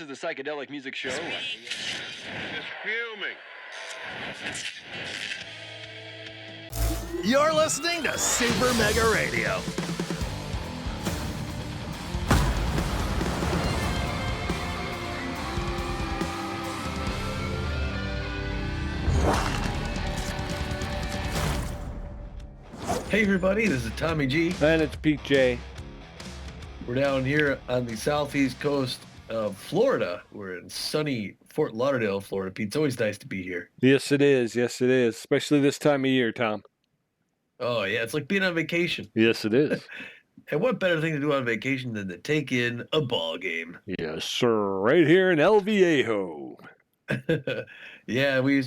is the Psychedelic Music Show. Just fuming. You're listening to Super Mega Radio. Hey everybody, this is Tommy G. And it's Pete J. We're down here on the southeast coast of Florida. We're in sunny Fort Lauderdale, Florida. Pete, it's always nice to be here. Yes, it is. Yes, it is. Especially this time of year, Tom. Oh, yeah, it's like being on vacation. Yes, it is. And what better thing to do on vacation than to take in a ball game? Yes, sir. Right here in El Viejo. Yeah, we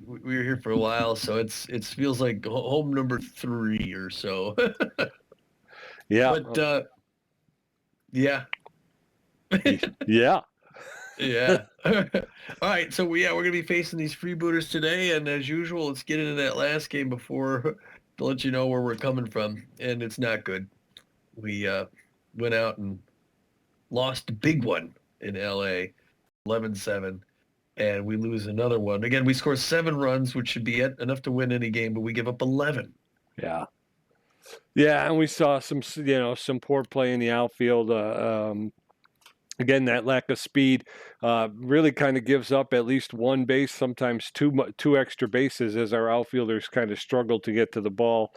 were here for a while, so it feels like home number 3 or so. Yeah. But yeah. Yeah. Yeah. All right. So we're going to be facing these Freebooters today, and as usual, let's get into that last game before to let you know where we're coming from, and it's not good. We went out and lost a big one in LA, 11-7, and we lose another one. Again, we score 7 runs, which should be enough to win any game, but we give up 11. Yeah. Yeah, and we saw some poor play in the outfield. Again, that lack of speed really kind of gives up at least one base, sometimes two extra bases, as our outfielders kind of struggle to get to the ball.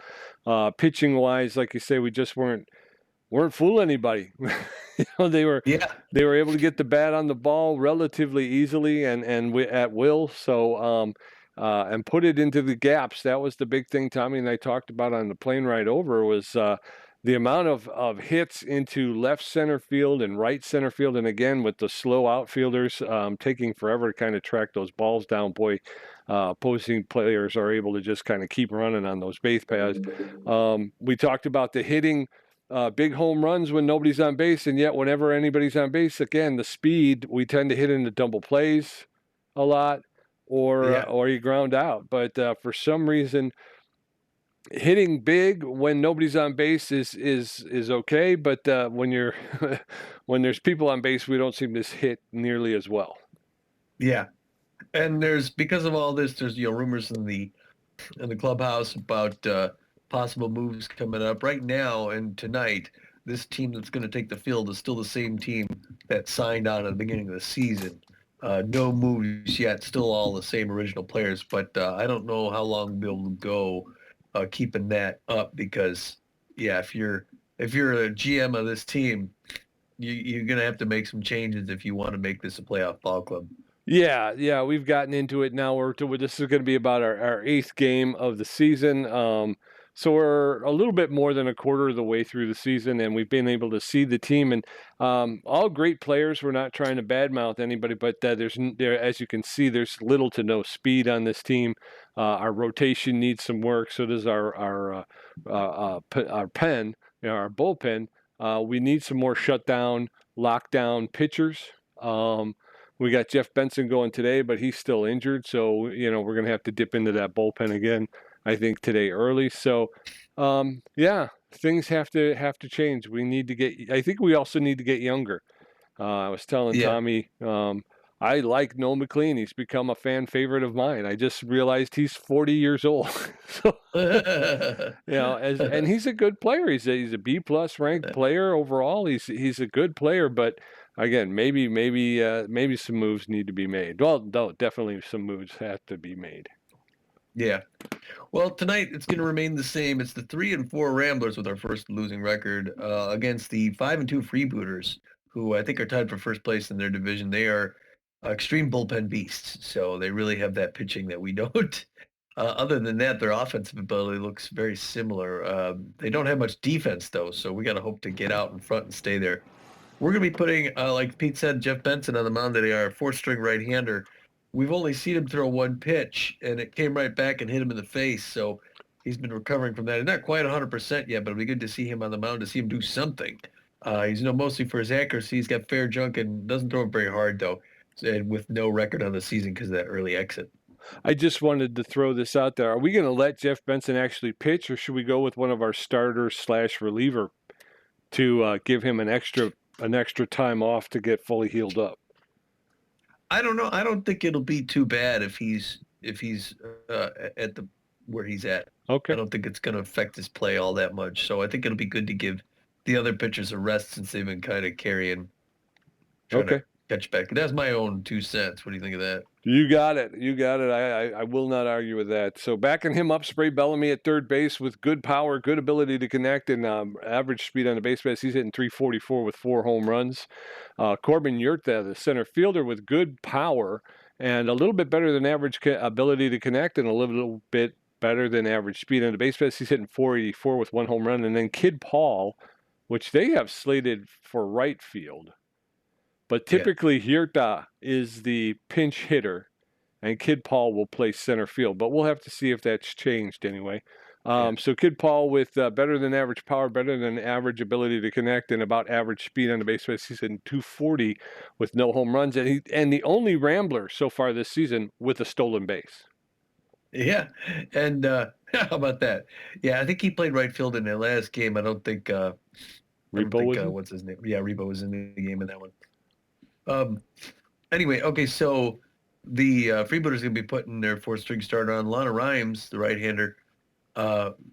Pitching wise, like you say, we just weren't fooling anybody. They were able to get the bat on the ball relatively easily and at will. So and put it into the gaps. That was the big thing Tommy and I talked about on the plane ride over was the amount of hits into left center field and right center field. And again, with the slow outfielders taking forever to kind of track those balls down, boy, opposing players are able to just kind of keep running on those base paths. We talked about the hitting big home runs when nobody's on base. And yet whenever anybody's on base, again, the speed, we tend to hit into double plays a lot or you ground out. But for some reason, hitting big when nobody's on base is okay, but when when there's people on base, we don't seem to hit nearly as well. Yeah, and because of all this, there's rumors in the clubhouse about possible moves coming up right now and tonight. This team that's going to take the field is still the same team that signed on at the beginning of the season. No moves yet, still all the same original players, but I don't know how long we'll be able to go keeping that up because, yeah, if you're a GM of this team, you're going to have to make some changes if you want to make this a playoff ball club. Yeah, we've gotten into it now. This is going to be about our 8th game of the season. So we're a little bit more than a quarter of the way through the season, and we've been able to see the team. And all great players. We're not trying to badmouth anybody, but as you can see, there's little to no speed on this team. Our rotation needs some work. So does our pen, our bullpen. We need some more shutdown, lockdown pitchers. We got Jeff Benson going today, but he's still injured. So, we're going to have to dip into that bullpen again, I think, today early. So, things have to change. I think we also need to get younger. I was telling Tommy, I like Noel McLean. He's become a fan favorite of mine. I just realized he's 40 years old. So, and he's a good player. He's a B+ ranked player overall. He's a good player, but again, maybe some moves need to be made. Well, no, definitely some moves have to be made. Yeah. Well, tonight it's going to remain the same. It's the 3-4 Ramblers with our first losing record against the 5-2 Freebooters, who I think are tied for first place in their division. They are extreme bullpen beasts, so they really have that pitching that we don't. Other than that, their offensive ability looks very similar. They don't have much defense, though, so we got to hope to get out in front and stay there. We're going to be putting, like Pete said, Jeff Benson on the mound today, our 4th-string right-hander. We've only seen him throw one pitch, and it came right back and hit him in the face, so he's been recovering from that. He's not quite 100% yet, but it'll be good to see him on the mound, to see him do something. He's mostly for his accuracy. He's got fair junk and doesn't throw it very hard, though, and with no record on the season because of that early exit. I just wanted to throw this out there. Are we going to let Jeff Benson actually pitch, or should we go with one of our starters/reliever to give him an extra time off to get fully healed up? I don't know. I don't think it'll be too bad if he's at the where he's at. I Okay. don't think it's going to affect his play all that much. So I think it'll be good to give the other pitchers a rest since they've been kind of trying Okay. to catch back. That's my own 2 cents. What do you think of that? You got it. You got it. I will not argue with that. So backing him up, Spray Bellamy at third base with good power, good ability to connect, and average speed on the base pass. He's hitting 344 with 4 home runs. Corbin Yurta, the center fielder, with good power and a little bit better than average ability to connect, and a little bit better than average speed on the base pass. He's hitting 484 with 1 home run. And then Kid Paul, which they have slated for right field. But typically, Hirta is the pinch hitter, and Kid Paul will play center field. But we'll have to see if that's changed anyway. So Kid Paul with better than average power, better than average ability to connect, and about average speed on the base pass. He's in 240 with no home runs, and the only Rambler so far this season with a stolen base. Yeah, and how about that? Yeah, I think he played right field in that last game. I don't think Repo was in? what's his name? Yeah, Rebo was in the game in that one. Anyway, okay, so the Freebooters going to be putting their 4th-string starter on. Lana Rhymes, the right-hander,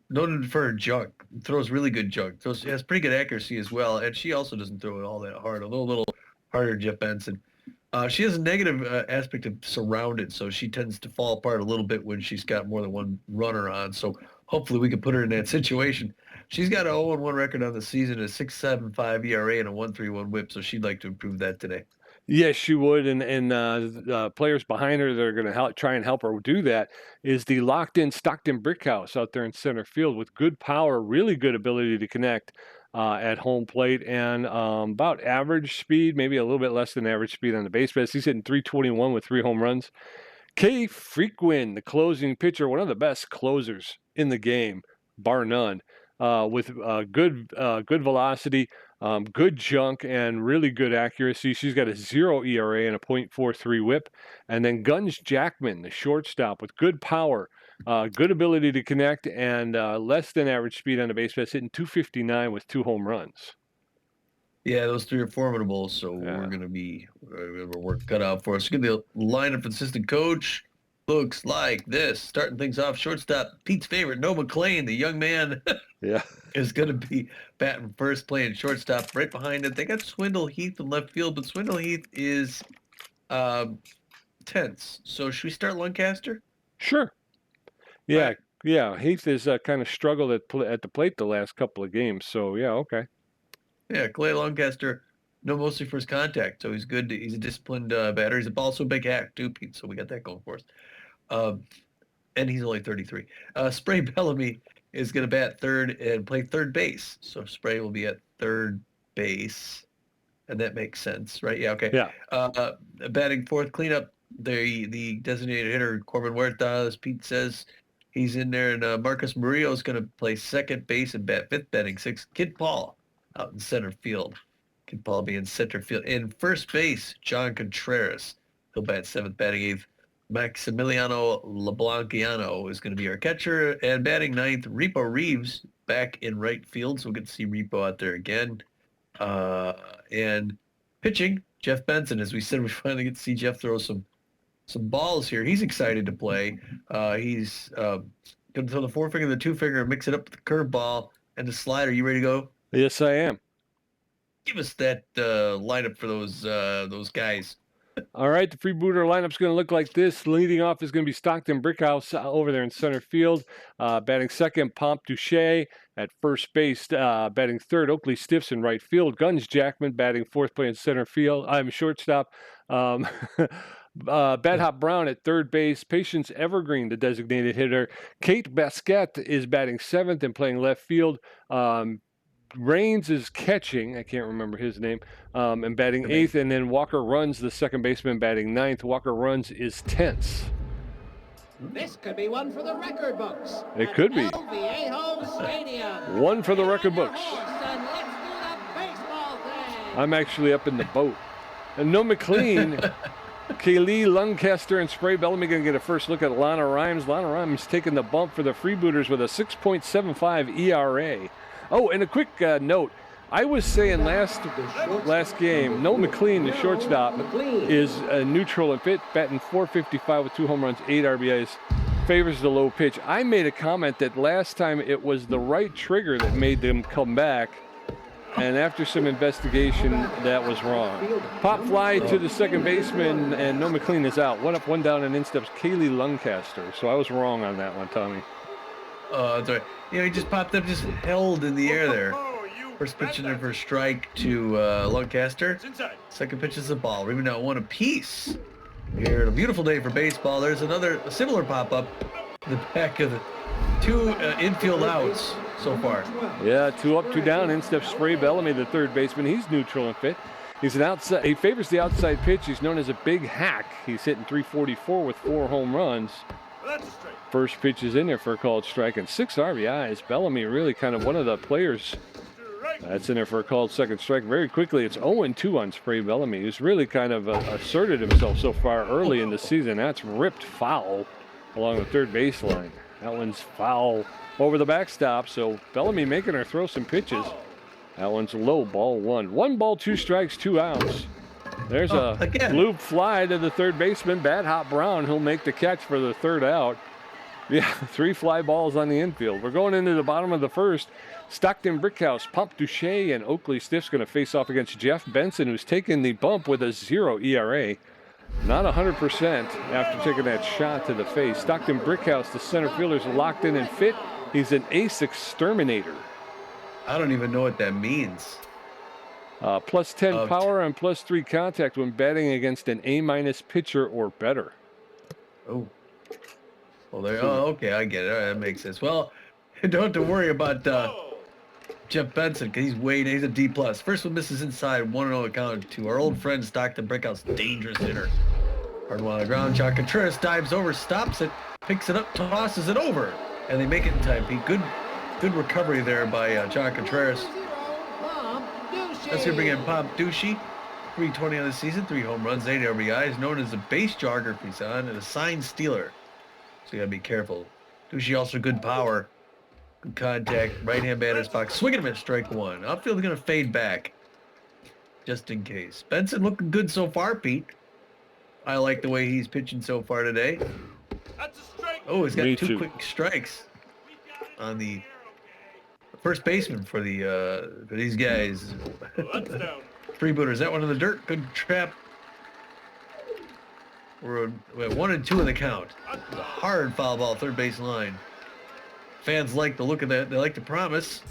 noted for her junk, throws really good junk, has pretty good accuracy as well, and she also doesn't throw it all that hard, although a little harder than Jeff Benson. She has a negative aspect of surrounded, so she tends to fall apart a little bit when she's got more than one runner on, so hopefully we can put her in that situation. She's got an 0-1 record on the season, a 6.75 ERA, and a 1.31 WHIP, so she'd like to improve that today. Yes, she would, and players behind her that are going to try and help her do that is the locked-in Stockton Brickhouse out there in center field with good power, really good ability to connect at home plate, and about average speed, maybe a little bit less than average speed on the base pass. He's hitting 321 with 3 home runs. Kay Frequin, the closing pitcher, one of the best closers in the game, bar none, with good velocity. Good junk and really good accuracy. She's got a 0 ERA and a .43 WHIP. And then Guns Jackman, the shortstop, with good power, good ability to connect, and less than average speed on the base pass, hitting 259 with 2 home runs. Yeah, those 3 are formidable. So we're going to be work cut out for us. Give the lineup for the assistant coach. Looks like this. Starting things off, shortstop, Pete's favorite, Noah McLean, the young man. Yeah. Is going to be batting first, playing shortstop. Right behind it, they got Swindle Heath in left field, but Swindle Heath is tense. So should we start Lancaster? Sure. Yeah, right. Yeah. Heath has kind of struggled at the plate the last couple of games. So, yeah, okay. Yeah, Clay Lancaster, mostly first contact. So he's good. He's a disciplined batter. He's also a big hack, too, Pete. So we got that going for us. And he's only 33. Spray Bellamy is going to bat third and play third base. So Spray will be at third base, and that makes sense, right? Yeah, okay. Yeah. Batting fourth, cleanup, the designated hitter, Corbin Huerta, as Pete says, he's in there, and Marcus Murillo is going to play second base and bat fifth, batting sixth. Kid Paul out in center field. Kid Paul be in center field. In first base, John Contreras. He'll bat seventh, batting eighth. Maximiliano LeBlanciano is going to be our catcher, and batting ninth, Repo Reeves back in right field, so we'll get to see Repo out there again. And pitching, Jeff Benson. As we said, we finally get to see Jeff throw some balls here. He's excited to play. He's going to throw the forefinger, the two-finger, and mix it up with the curveball and the slider. You ready to go? Yes, I am. Give us that lineup for those guys. All right, the Freebooter lineup's going to look like this. Leading off is going to be Stockton Brickhouse over there in center field. Batting second, Pomp Duche. At first base, batting third, Oakley Stiffs in right field. Guns Jackman batting fourth, playing center field. I'm shortstop. Bad Hop Brown at third base. Patience Evergreen, the designated hitter. Kate Basquette is batting seventh and playing left field. Rains is catching, I can't remember his name, and batting eighth, and then Walker Runs, the second baseman, batting ninth. Walker Runs is tense. This could be one for the record books. It could be. One for the record books. I'm actually up in the boat. And no McLean, Kaylee Lancaster and Spray Bellamy going to get a first look at Lana Rhymes. Lana Rhymes taking the bump for the Freebooters with a 6.75 ERA. Oh, and a quick note. I was saying last game, Noah McLean, the shortstop, is neutral and fit, batting .455 with 2 home runs, 8 RBIs, favors the low pitch. I made a comment that last time it was the right trigger that made them come back, and after some investigation, that was wrong. Pop fly to the second baseman, and Noah McLean is out. 1 up, 1 down, and in steps Kaylee Luncaster. So I was wrong on that one, Tommy. Oh, that's right. You know, he just popped up, just held in the air there. First pitch in there for a strike to Lancaster. Second pitch is a ball. We're even now 1 apiece. Here, a beautiful day for baseball. There's a similar pop-up in the back of the 2 infield outs so far. Yeah, 2 up, 2 down. In steps Spray Bellamy, the third baseman. He's neutral and fit. He's an outside. He favors the outside pitch. He's known as a big hack. He's hitting .344 with 4 home runs. First pitch is in there for a called strike and 6 RBIs. Bellamy really kind of one of the players that's in there for a called second strike. Very quickly, it's 0-2 on Spray Bellamy, who's really kind of asserted himself so far early in the season. That's ripped foul along the third baseline. That one's foul over the backstop, so Bellamy making her throw some pitches. That one's low, ball 1. 1 ball, 2 strikes, 2 outs. There's a loop fly to the third baseman, Bad Hop Brown. He'll make the catch for the third out. Yeah, 3 fly balls on the infield. We're going into the bottom of the first. Stockton Brickhouse, Pomp Duche, and Oakley Stiff's going to face off against Jeff Benson, who's taken the bump with a 0 ERA. Not 100% after taking that shot to the face. Stockton Brickhouse, the center fielder's locked in and fit. He's an ace exterminator. I don't even know what that means. Plus 10 power and plus 3 contact when batting against an A- pitcher or better. Oh. Well, there. Oh, okay, I get it. All right, that makes sense. Well, don't have to worry about Jeff Benson, because he's a D+. First one misses inside, 1-0 count to our old friend Stockton Brickhouse, dangerous hitter. Hard one on the ground. John Contreras dives over, stops it, picks it up, tosses it over, and they make it in time, Pete. Good recovery there by John Contreras. That's going to bring in Pomp Duche. 320 on the season, 3 home runs, 8 RBIs, known as a base jogger if he's on, and a sign stealer. So you got to be careful. Duche also good power. Good contact, right-hand batter's box. Swing and a miss, strike 1. Outfield's going to fade back, just in case. Benson looking good so far, Pete. I like the way he's pitching so far today. That's a strike. Oh, he's got 2 quick strikes on the first baseman for these guys. Freebooters, that one in the dirt. Good trap. We're at 1-2 in the count. A hard foul ball, third base line. Fans like the look of that. They like the promise.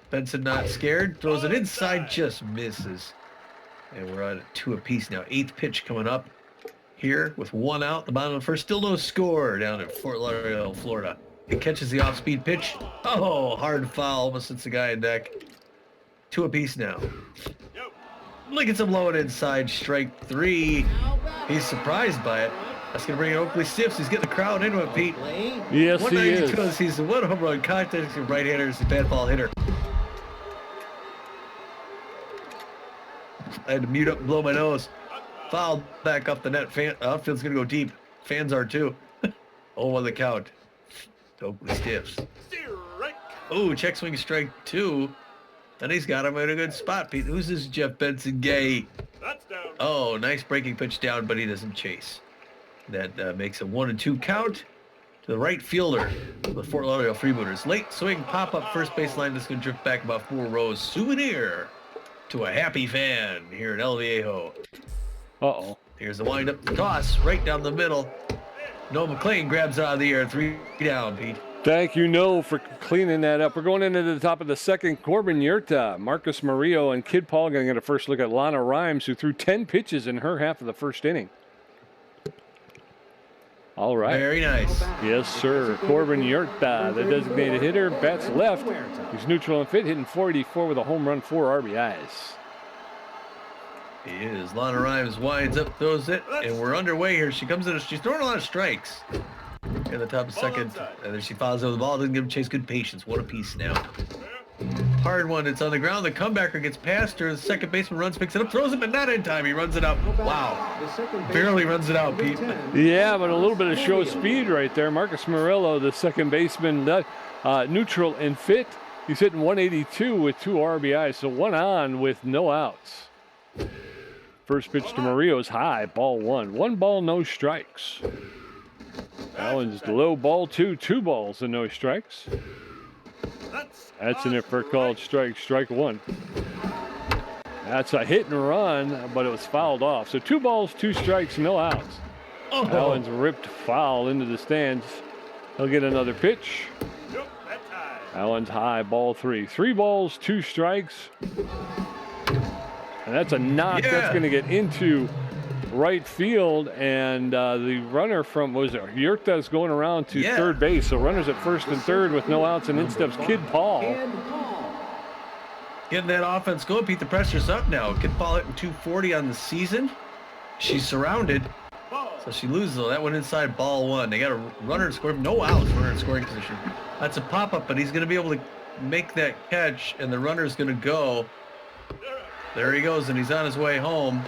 Benson not scared. Throws it inside, just misses. And we're at 2 apiece now. 8th pitch coming up here with 1 out. The bottom of the first. Still no score down at Fort Lauderdale, Florida. He catches the off-speed pitch. Oh, hard foul. Almost hits the guy in deck. 2 apiece now. Lincoln's him low and inside. Strike 3. He's surprised by it. That's going to bring in Oakley Stiffs. He's getting the crowd into it, Pete. Yes, he is. 192 on the season. 1 home run contest. Right-hander is a bad ball hitter. I had to mute up and blow my nose. Foul back up the net. Outfield's going to go deep. Fans are too. 0 on the count. Oakley Stiffs. Oh, check swing strike 2. And he's got him in a good spot, Pete. Who's this Jeff Benson gay? That's down. Oh, nice breaking pitch down, but he doesn't chase. That makes a 1-2 count to the right fielder, the Fort Lauderdale Freebooters. Late swing, pop-up first base line. That's going to drift back about 4 rows. Souvenir to a happy fan here at El Viejo. Uh-oh. Here's the wind-up toss right down the middle. Noah McLean grabs it out of the air. 3 down, Pete. Thank you, Noah, for cleaning that up. We're going into the top of the second. Corbin Yurta, Marcus Murillo, and Kid Paul going to get a first look at Lana Rhymes, who threw 10 pitches in her half of the first inning. All right. Very nice. Yes, sir. Corbin Yurta, the designated hitter, bats left. He's neutral and fit, hitting .484 with a home run, 4 RBIs. He is. Lana Rhymes winds up, throws it, and we're underway here. She comes in, she's throwing a lot of strikes. In the top of the second, and then she fouls over the ball. Doesn't give him chase. Good patience. 1 apiece now. Hard one. It's on the ground. The comebacker gets past her. The second baseman runs, picks it up, throws it, but not in time. He runs it out. Wow. Barely runs it out, Pete. Yeah, but a little bit of show speed right there. Marcus Murillo, the second baseman, neutral and fit. He's hitting 182 with 2 RBIs, so 1 on with no outs. First pitch to Murillo is high, ball 1. 1 ball, no strikes. That one's low, ball 2. 2 balls and no strikes. That's in there for a called strike, strike 1. That's a hit and run, but it was fouled off. So 2 balls, 2 strikes, no outs. Oh. That one's ripped foul into the stands. He'll get another pitch. That one's high, ball 3. 3 balls, 2 strikes. And that's a knock. Yeah. That's going to get into right field. And the runner from, what was it, Yurta's going around to third base. So runners at first and third with no outs, and in steps Kid Paul. Getting that offense going. Pete, the pressure's up now. Kid Paul hitting 240 on the season. She's surrounded. So she loses, though. That went inside, ball 1. They got a runner in scoring. No outs, runner in scoring position. That's a pop-up, but he's going to be able to make that catch, and the runner's going to go. There he goes, and he's on his way home.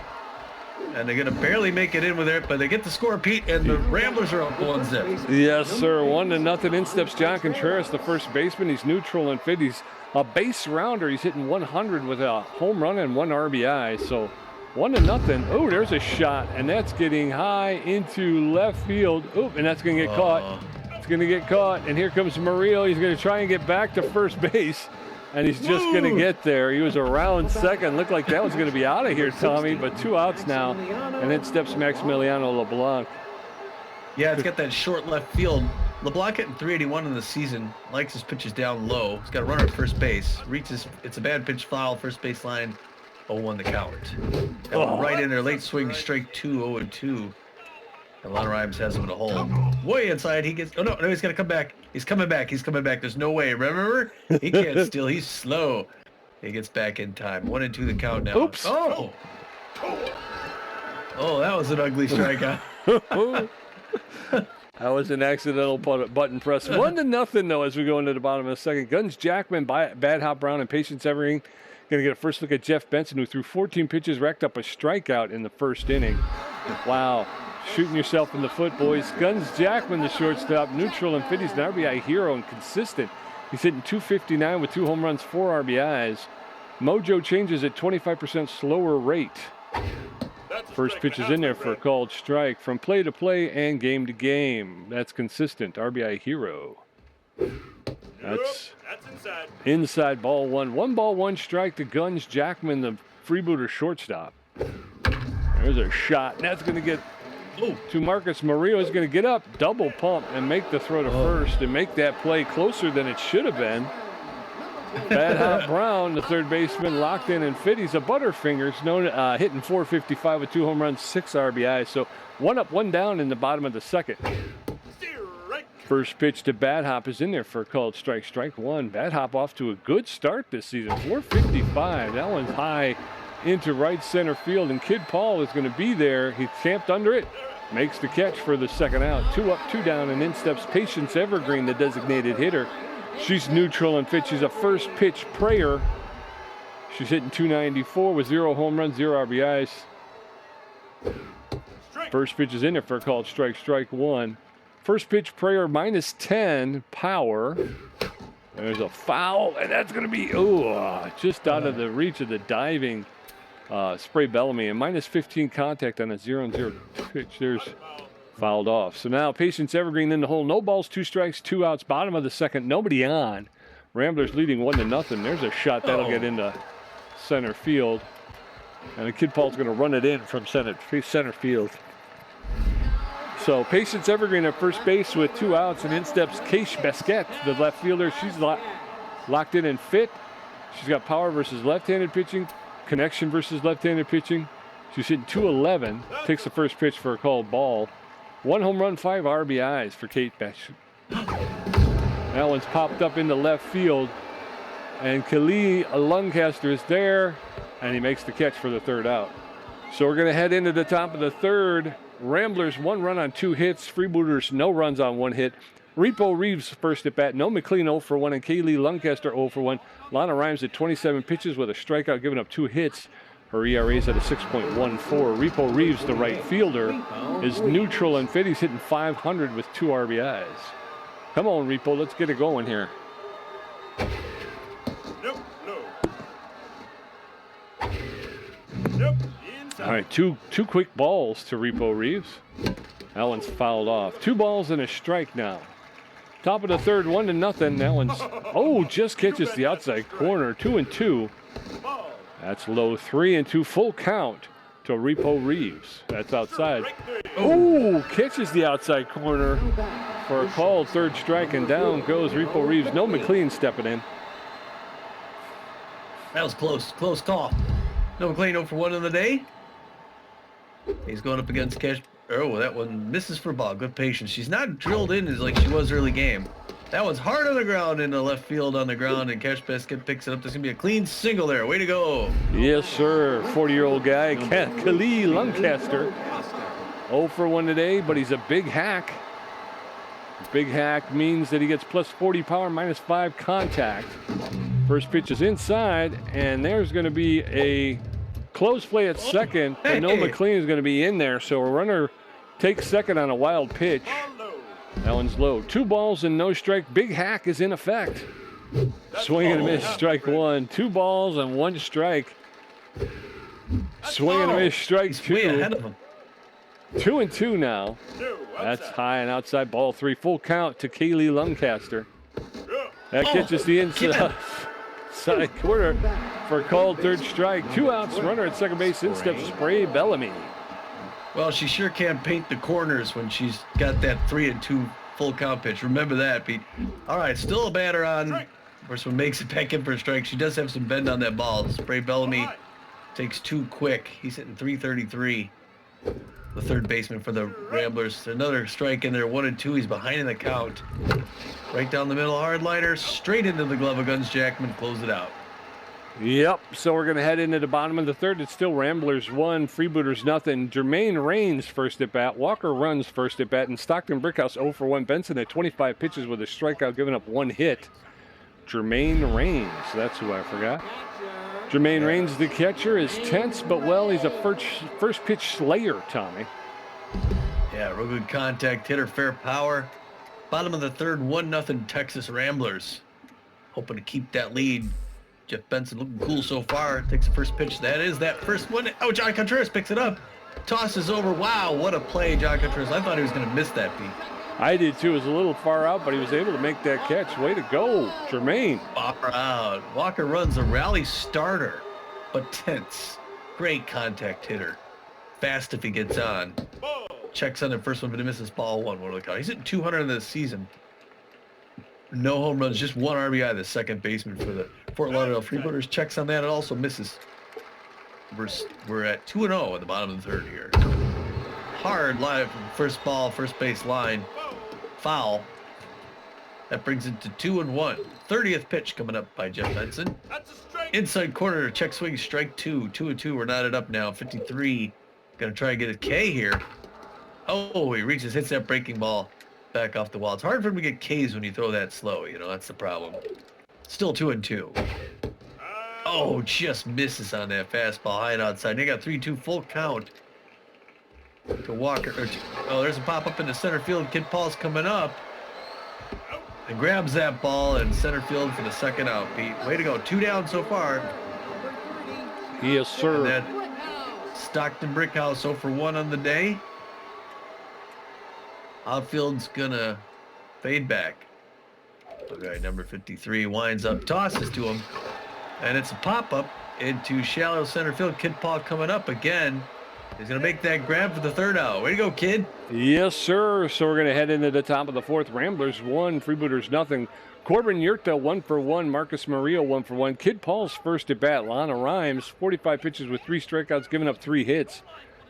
And they're going to barely make it in with it, but they get the score, Pete, and the Ramblers are up 1-0. Yes, sir. 1-0. In steps John Contreras, the first baseman. He's neutral and fit. He's a base rounder. He's hitting 100 with a home run and 1 RBI. So 1-0. Oh, there's a shot, and that's getting high into left field. Oh, and that's going to get caught. It's going to get caught, and here comes Murillo. He's going to try and get back to first base, and he's just going to get there. He was around second. Looked like that was going to be out of here, Tommy, but 2 outs now, and then steps Maximiliano LeBlanc. Yeah, it's got that short left field. LeBlanc hitting 381 in the season. Likes his pitches down low. He's got a runner at first base. Reaches, it's a bad pitch foul, first base line, 0-1 the count. Right in there, late swing, strike 2, 0-2. And Lon Rhymes has him in a hole. Way inside, he gets, oh no, he's gonna come back. He's coming back, There's no way, remember? He can't steal, he's slow. He gets back in time. 1-2 the count now. Oops. Oh, that was an ugly strikeout. That was an accidental button press. 1-0 though as we go into the bottom of the second. Guns Jackman, Bad Hop Brown, and Patience Evergreen going to get a first look at Jeff Benson, who threw 14 pitches, racked up a strikeout in the first inning. Wow. Shooting yourself in the foot, boys. Guns Jackman, the shortstop, neutral and fit. He's an RBI hero and consistent. He's hitting 259 with 2 home runs, 4 RBIs. Mojo changes at 25% slower rate. First pitch is in there for a called strike. From play to play and game to game. That's consistent. RBI hero. That's inside, ball 1. 1 ball, 1 strike to Guns Jackman, the Freebooter shortstop. There's a shot. And that's going to get to Marcus Murillo. Is going to get up, double pump, and make the throw to first and make that play closer than it should have been. Bad Hop Brown, the third baseman, locked in and fit. He's a Butterfingers, hitting 455 with 2 home runs, 6 RBIs. So 1 up, 1 down in the bottom of the second. First pitch to Bad Hop is in there for a called strike, strike 1. Bad Hop off to a good start this season, 455. That one's high into right center field, and Kid Paul is going to be there. He camped under it, makes the catch for the second out. 2 up, 2 down, and in steps Patience Evergreen, the designated hitter. She's neutral and fit. She's a first pitch prayer. She's hitting 294 with 0 home runs, 0 RBIs. First pitch is in there for a called strike, strike 1. First pitch prayer, -10 power. There's a foul, and that's going to be just out of the reach of the diving Spray Bellamy, and -15 contact on a 0-0 pitch. There's fouled off. So now Patience Evergreen in the hole. No balls, 2 strikes, 2 outs. Bottom of the second, nobody on. Ramblers leading 1-0. There's a shot that'll get into center field, and the Kid Paul's going to run it in from center field. So Patience Evergreen at first base with 2 outs, and in steps Keish Basquet, the left fielder. She's locked in and fit. She's got power versus left-handed pitching, connection versus left-handed pitching. She's hitting 211. Takes the first pitch for a called ball. 1 home run, 5 RBIs for Kate Basquet. That one's popped up into left field, and Khalil Luncaster is there, and he makes the catch for the third out. So we're going to head into the top of the third. Ramblers 1 run on 2 hits. Freebooters no runs on 1 hit. Repo Reeves first at bat. No McLean 0 for 1, and Kaylee Luncaster 0 for 1. Lana Rhymes at 27 pitches with a strikeout, giving up 2 hits. Her ERA is at a 6.14. Repo Reeves, the right fielder, is neutral and fit. He's hitting 500 with 2 RBIs. Come on, Repo, let's get it going here. All right, two quick balls to Repo Reeves. That one's fouled off. 2 balls and a strike now. Top of the third, 1-0. That one's just catches the outside corner. 2-2. That's low. 3-2. Full count to Repo Reeves. That's outside. Oh, catches the outside corner for a called third strike, and down goes Repo Reeves. No McLean stepping in. That was close call. No McLean 0 for 1 on the day. He's going up against Cash. Oh, that one misses for ball. Good patience. She's not drilled in as like she was early game. That one's hard on the ground in the left field on the ground, and Cash Basket picks it up. There's going to be a clean single there. Way to go. Yes, sir. 40-year-old guy, Khalil Lancaster. 0 for 1 today, but he's a big hack. Big hack means that he gets plus 40 power, minus 5 contact. First pitch is inside, and there's going to be a close play at second, but no McLean is going to be in there, so a runner takes second on a wild pitch. That one's low. 2 balls and no strike. Big hack is in effect. Swing and a miss, strike 1. 2 balls and 1 strike. Swing and a miss, strike 2. Way ahead of him. 2-2 now. That's high and outside, ball 3. Full count to Kaylee Lancaster. That catches the inside corner for a called third strike. 2 outs, runner at second base. In steps Spray Bellamy. Well, she sure can't paint the corners when she's got that 3-2 full count pitch. Remember that, Pete. All right, still a batter on. First one makes it back in for a strike. She does have some bend on that ball. Spray Bellamy takes 2 quick. He's hitting 333. The third baseman for the Ramblers. Another strike in there, 1-2. He's behind in the count. Right down the middle, hard liner, straight into the glove of Guns Jackman, close it out. Yep, so we're going to head into the bottom of the third. It's still Ramblers 1, Freebooters nothing. Jermaine Rains first at bat. Walker runs first at bat. And Stockton Brickhouse 0 for 1. Benson at 25 pitches with a strikeout, giving up 1 hit. Jermaine Rains, that's who I forgot. Jermaine Rains, the catcher, is tense, but well, he's a first pitch slayer, Tommy. Yeah, real good contact hitter, fair power. Bottom of the third, 1-0 Texas Ramblers. Hoping to keep that lead. Jeff Benson looking cool so far. Takes the first pitch. That is that first one. Oh, John Contreras picks it up. Tosses over. Wow, what a play, John Contreras. I thought he was going to miss that, Pete. I did too. It was a little far out, but he was able to make that catch. Way to go, Jermaine. Far out. Walker runs a rally starter, but tense. Great contact hitter. Fast if he gets on. Checks on the first one, but he misses ball 1. What do we call it? He's hitting 200 in this season. No home runs, just 1 RBI, the second baseman for the Fort Lauderdale Freebooters. Checks on that. It also misses. We're at 2-0 at the bottom of the third here. Hard live from first ball, first base line. Foul. That brings it to 2-1. 30th pitch coming up by Jeff Benson. Inside corner, check swing, strike 2. 2-2. We're knotted up now. 53. Gonna try and get a K here. Oh, he reaches, hits that breaking ball back off the wall. It's hard for him to get Ks when you throw that slow. You know, that's the problem. Still 2-2. Oh, just misses on that fastball high and outside. They got 3-2 full count to Walker. Oh, there's a pop-up in the center field. Kid Paul's coming up and grabs that ball in center field for the second out, Pete. Way to go. 2 down so far. Yes, sir. And that Stockton Brickhouse 0 for 1 on the day. Outfield's gonna fade back. Okay, number 53 winds up, tosses to him, and it's a pop-up into shallow center field. Kid Paul coming up again. He's gonna make that grab for the third out. Way to go, kid. Yes, sir. So we're gonna head into the top of the fourth. Ramblers 1, Freebooters nothing. Corbin Yurta 1 for 1. Marcus Murillo 1 for 1. Kid Paul's first at bat. Lana Rhymes 45 pitches with 3 strikeouts, giving up 3 hits.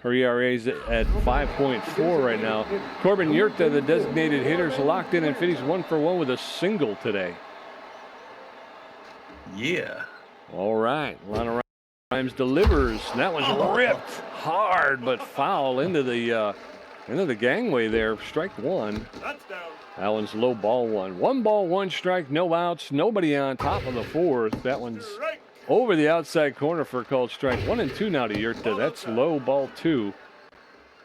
Her ERA is at 5.4 right now. Corbin Yurta, the designated hitter, is locked in and finished 1 for 1 with a single today. Yeah. All right. Lana Rhymes delivers. And that one's ripped hard but foul into the gangway there. Strike 1. That one's low, ball 1. 1 ball, 1 strike, no outs, nobody on. Top of the fourth. That one's over the outside corner for a called strike. 1-2 now to Yurta. That's low, ball 2.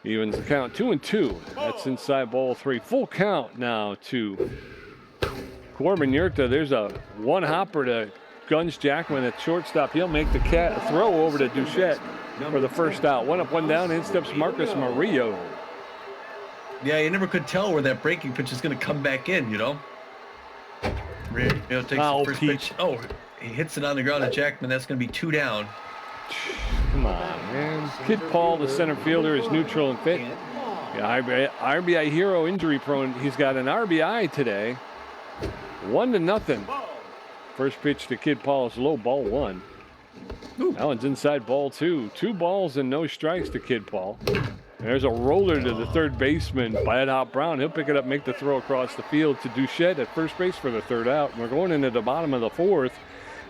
Evens the count. 2-2. That's inside, ball 3. Full count now to Corbin Yurta. There's a 1 hopper to Guns Jackman at shortstop. He'll make the throw over to Duchette. for the first out. One up, one down. In steps Marcus Murillo. Yeah, you never could tell where that breaking pitch is going to come back in, you know? Murillo takes the first pitch. Oh, he hits it on the ground to Jackman. That's going to be 2 down. Come on, man. Kid Paul, the center fielder, is neutral and fit. Yeah, RBI hero, injury prone. He's got an RBI today. 1-0. First pitch to Kid Paul is low, ball 1. Ooh. Allen's inside, ball 2. 2 balls and no strikes to Kid Paul. There's a roller to the third baseman, Bad Brown. He'll pick it up, make the throw across the field to Duchette at first base for the third out. And we're going into the bottom of the 4th.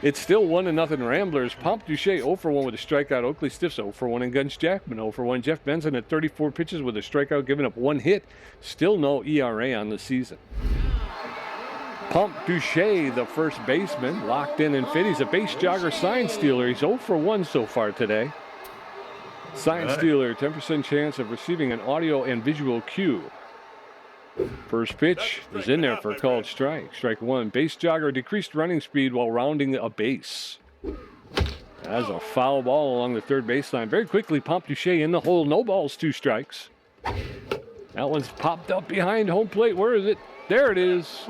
It's still 1-0 Ramblers. Pomp Duche 0 for 1 with a strikeout. Oakley Stiffs 0 for 1, and Guns Jackman 0 for 1. Jeff Benson at 34 pitches with a strikeout, giving up 1 hit. Still no ERA on the season. Pomp Duche, the first baseman, locked in and fit. He's a base jogger, sign stealer. He's 0 for 1 so far today. Sign stealer, 10% chance of receiving an audio and visual cue. First pitch is in there for a called strike. Strike 1. Base jogger, decreased running speed while rounding a base. That's a foul ball along the third baseline. Very quickly, Pomp Duche in the hole. No balls, 2 strikes. That one's popped up behind home plate. Where is it? There it is.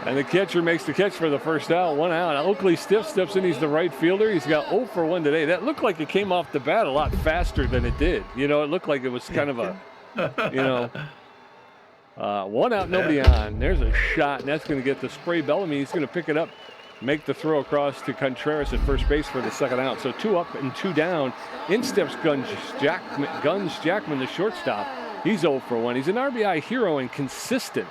And the catcher makes the catch for the first out. 1 out. Oakley Stiff steps in. He's the right fielder. He's got 0 for 1 today. That looked like it came off the bat a lot faster than it did. You know, it looked like it was kind of a, 1 out, nobody on. There's a shot, and that's going to get the spray Bellamy. He's going to pick it up, make the throw across to Contreras at first base for the second out. So 2 up and 2 down. In steps Guns Jackman, the shortstop. He's 0 for 1. He's an RBI hero and consistent.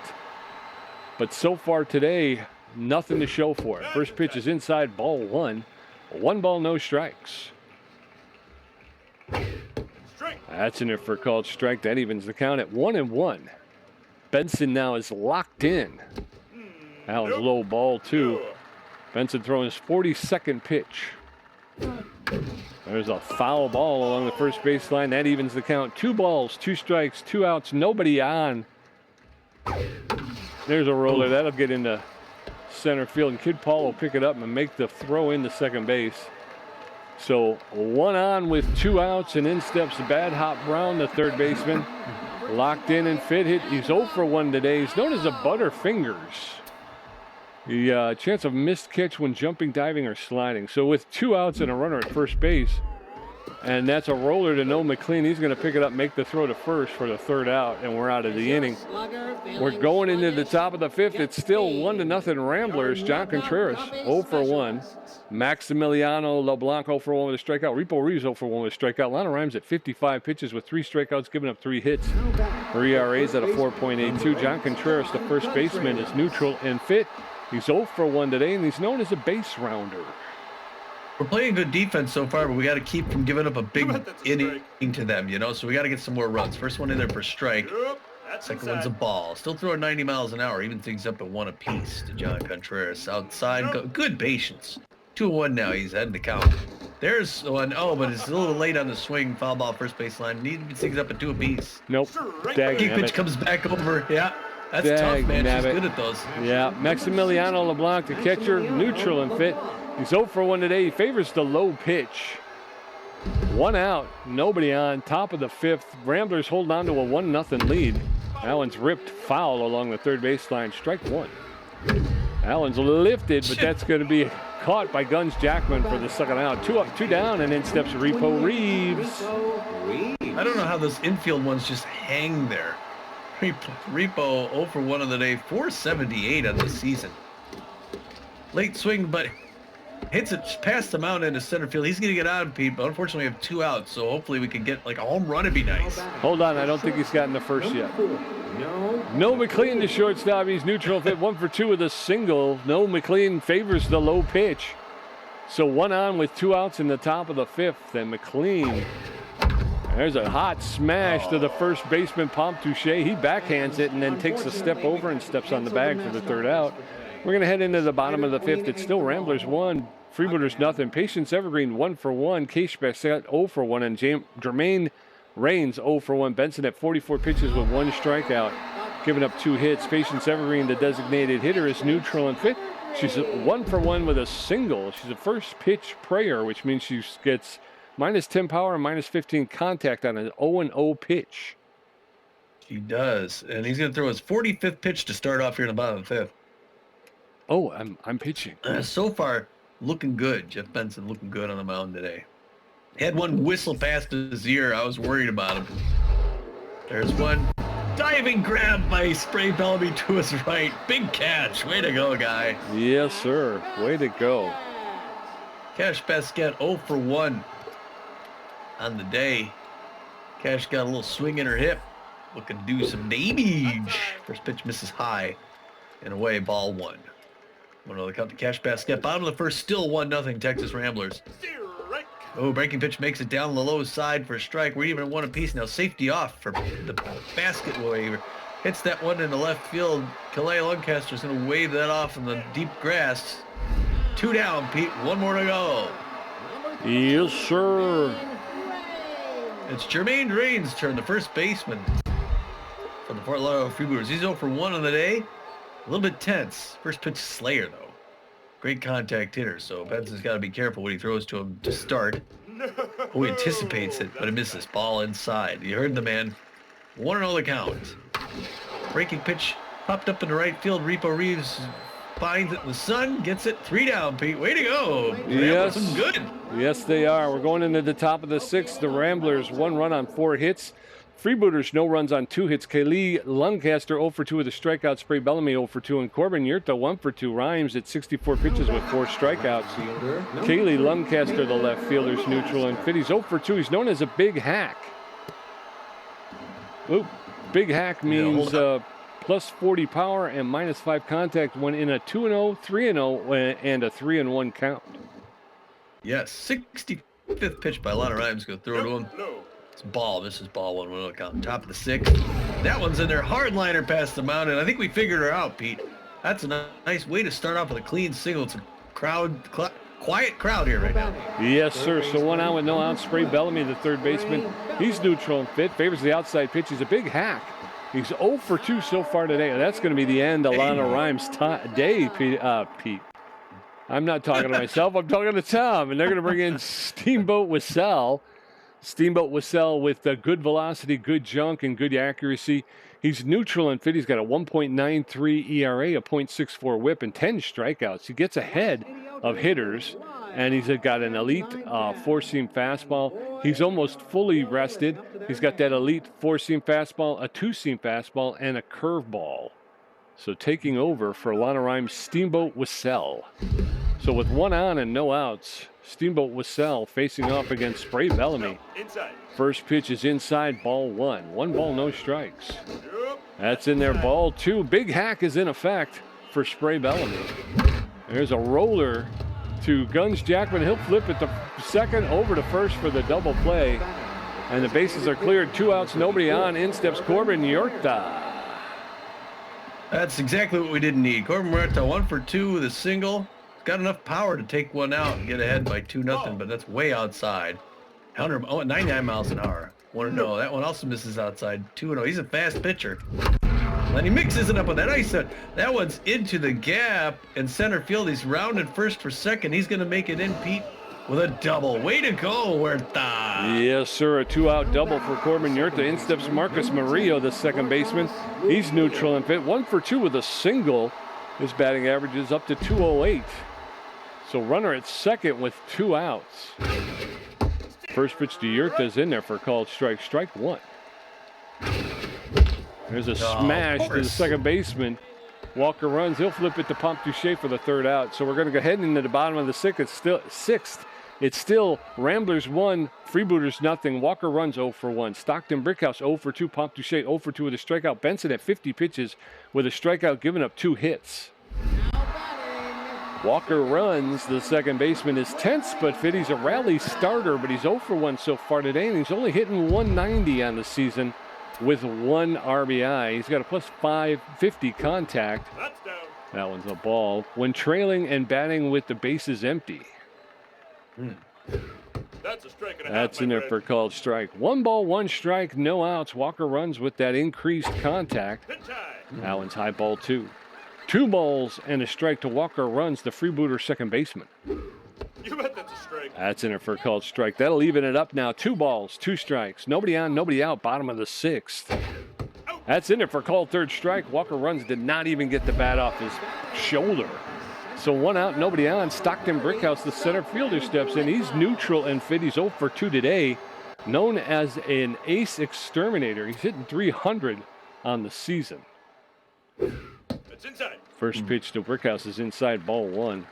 But so far today, nothing to show for it. First pitch is inside, ball 1. 1 ball, no strikes. That's in there for a called strike. That evens the count at 1-1. Benson now is locked in. Allen's low, ball 2. Benson throwing his 42nd pitch. There's a foul ball along the first baseline. That evens the count. 2 balls, 2 strikes, 2 outs, nobody on. There's a roller. That'll get into center field, and Kid Paul will pick it up and make the throw into second base. So 1 on with 2 outs, and in steps Bad Brown, the third baseman. Locked in and fit. He's 0 for 1 today. He's known as a Butterfingers. The chance of missed catch when jumping, diving, or sliding. So with 2 outs and a runner at first base, and that's a roller to Noah McLean. He's going to pick it up, make the throw to first for the third out, and we're out of the inning. We're going into the top of the 5th. It's still 1-0 Ramblers. John Contreras 0 for 1. Maximiliano LeBlanc 0 for 1 with a strikeout. Repo Reeves 0 for 1 with a strikeout. Lana Rhymes at 55 pitches with 3 strikeouts, giving up 3 hits. Her ERA's at a 4.82. John Contreras, the first baseman, is neutral and fit. He's 0 for 1 today, and he's known as a base rounder. We're playing good defense so far, but we got to keep from giving up a big inning to them, you know? So we got to get some more runs. First one in there for strike. Second one's a ball. Still throwing 90 miles an hour, even things up at 1 apiece to John Contreras. Outside, good patience. 2-1 now. He's heading the count. There's one. Oh, but it's a little late on the swing. Foul ball, first baseline. Need things up at 2 apiece. Nope. Key pitch comes back over. Yeah. That's tough, man. She's good at those. Yeah. Maximiliano LeBlanc, the catcher, neutral and fit. He's 0 for 1 today. He favors the low pitch. 1 out, nobody on. Top of the 5th. Ramblers hold on to a 1-0 lead. Allen's ripped foul along the third baseline. Strike 1. Allen's lifted, but that's going to be caught by Guns Jackman for the second out. 2 up, 2 down, and in steps Repo Reeves. I don't know how those infield ones just hang there. Repo 0 for 1 of the day. 478 on the season. Late swing, but hits it past the mound into center field. He's going to get out of Pete, but unfortunately we have 2 outs, so hopefully we can get like a home run. It'd be nice. Hold on, I don't think he's gotten the first yet. No McLean to shortstop. He's neutral fit, 1 for 2 with a single. No McLean favors the low pitch. So 1 on with 2 outs in the top of the 5th, and McLean. There's a hot smash to the first baseman, Pomp Touche. He backhands it and then takes a step over and steps on the bag for the third out. We're going to head into the bottom of the 5th. It's still Ramblers 1, Freebooters nothing. Patience Evergreen 1 for 1. Case Bassett 0 for 1. And Jermaine Raines 0 for 1. Benson at 44 pitches with 1 strikeout, giving up 2 hits. Patience Evergreen, the designated hitter, is neutral and fit. She's 1 for 1 with a single. She's a first pitch prayer, which means she gets -10 power and -15 contact on an 0-0 pitch. He does, and he's going to throw his 45th pitch to start off here in the bottom of the 5th. Oh, I'm pitching. So far, looking good. Jeff Benson looking good on the mound today. Had one whistle past his ear. I was worried about him. There's one diving grab by Spray Bellamy to his right. Big catch. Way to go, guy. Yes, sir. Way to go. Cash Basquette 0 for 1 on the day. Cash got a little swing in her hip. Looking to do some damage. First pitch misses high. And away, ball 1. 1-0 the count to Cash Basquette. Bottom of the first, still 1-0 Texas Ramblers. Strike. Oh, breaking pitch makes it down the low side for a strike. We're even at 1 apiece now. Safety off for the basket waiver. Hits that one in the left field. Calais Lancaster's going to wave that off in the deep grass. 2 down, Pete. 1 more to go. Yes, sir. It's Jermaine Drain's turn, the first baseman for the Fort Lauderdale Freebooters. He's 0 for 1 on the day. A little bit tense. First pitch Slayer, though. Great contact hitter, so Benson's got to be careful when he throws to him to start. Oh, he anticipates it, but it misses. Ball inside. You heard the man. 1-0 the count. Breaking pitch popped up in the right field. Repo Reeves finds it in the sun, gets it. 3 down, Pete. Way to go. Yes. Looking good. Yes, they are. We're going into the top of the 6th. The Ramblers, 1 run on 4 hits. Freebooters, no runs on 2 hits. Kaylee Lancaster 0 for 2 with a strikeout. Spray Bellamy 0 for 2. And Corbin Yurta 1 for 2. Rhymes at 64 pitches with 4 strikeouts. Kaylee Lancaster, the left fielder's neutral. And Fitty's 0 for 2. He's known as a big hack. Oop. Big hack means plus 40 power and -5 contact when in a 2-0, 3-0, and a 3-1 count. Yes, 65th pitch by Lana Rhymes. Go throw to him. It's ball. This is ball 1-1 count. Top of the 6th. That one's in there. Hardliner past the mound, and I think we figured her out, Pete. That's a nice way to start off with a clean single. It's a quiet crowd here right now. Yes, sir. So 1 out with no outs. Spray Bellamy, the third baseman. He's neutral and fit. Favors the outside pitch. He's a big hack. He's 0 for 2 so far today. That's going to be the end of Lana Rhymes' day, Pete. I'm not talking to myself. I'm talking to Tom. And they're going to bring in Steamboat Wissell. Steamboat Wissell with good velocity, good junk, and good accuracy. He's neutral and fit. He's got a 1.93 ERA, a .64 whip, and 10 strikeouts. He gets ahead of hitters, and he's got an elite 4-seam fastball. He's almost fully rested. He's got that elite 4-seam fastball, a 2-seam fastball, and a curveball. So taking over for Lana Rhymes, Steamboat Wissell. So with 1 on and no outs, Steamboat Wissell facing off against Spray Bellamy. Inside. First pitch is inside, ball 1. 1 ball, no strikes. That's in there, ball 2. Big hack is in effect for Spray Bellamy. There's a roller to Guns Jackman. He'll flip it to second, over to first for the double play. And the bases are cleared. 2 outs, nobody on. In steps Corbin Yurta. That's exactly what we didn't need. Corbin Yurta 1 for 2 with a single. Got enough power to take 1 out and get ahead by 2-0, but that's way outside. 99 miles an hour. 1-0. That one also misses outside. 2-0. He's a fast pitcher. And he mixes it up with that ice. That one's into the gap in center field. He's rounded first for second. He's going to make it in, Pete, with a double. Way to go, Huerta. Yes, sir. A 2-out double for Corbin Yurta. In steps Marcus Murillo, the second baseman. He's neutral and fit. 1 for 2 with a single. His batting average is up to 208. So runner at second with 2 outs. First pitch to Yurta is in there for a called strike. Strike 1. There's a smash to the second baseman. Walker runs. He'll flip it to Pomptouche for the 3rd out. So we're going to go ahead into the bottom of the 6th. It's still Ramblers 1, Freebooters nothing. Walker runs 0 for 1. Stockton Brickhouse 0 for 2. Pomptouche 0 for 2 with a strikeout. Benson at 50 pitches with a strikeout, giving up 2 hits. Walker runs. The second baseman is tense, but Fitty's a rally starter, but he's 0 for 1 so far today, and he's only hitting 190 on the season with 1 RBI. He's got a plus 550 contact. That's down. That one's a ball. When trailing and batting with the bases empty. That's a strike and a half. That's in there for a called strike. 1 ball, 1 strike, no outs. Walker runs with that increased contact. Pitch high. That one's high, ball 2. 2 balls and a strike to Walker runs, the Freebooters second baseman. You bet that's a strike. That's in there for a called strike. That'll even it up now. 2 balls, 2 strikes. Nobody on, nobody out. Bottom of the 6th. That's in there for a called third strike. Walker runs, did not even get the bat off his shoulder. So 1 out, nobody on. Stockton Brickhouse, the center fielder, steps in. He's neutral and fit. He's 0 for 2 today. Known as an ace exterminator. He's hitting 300 on the season. It's inside. First pitch to Brickhouse is inside, ball 1.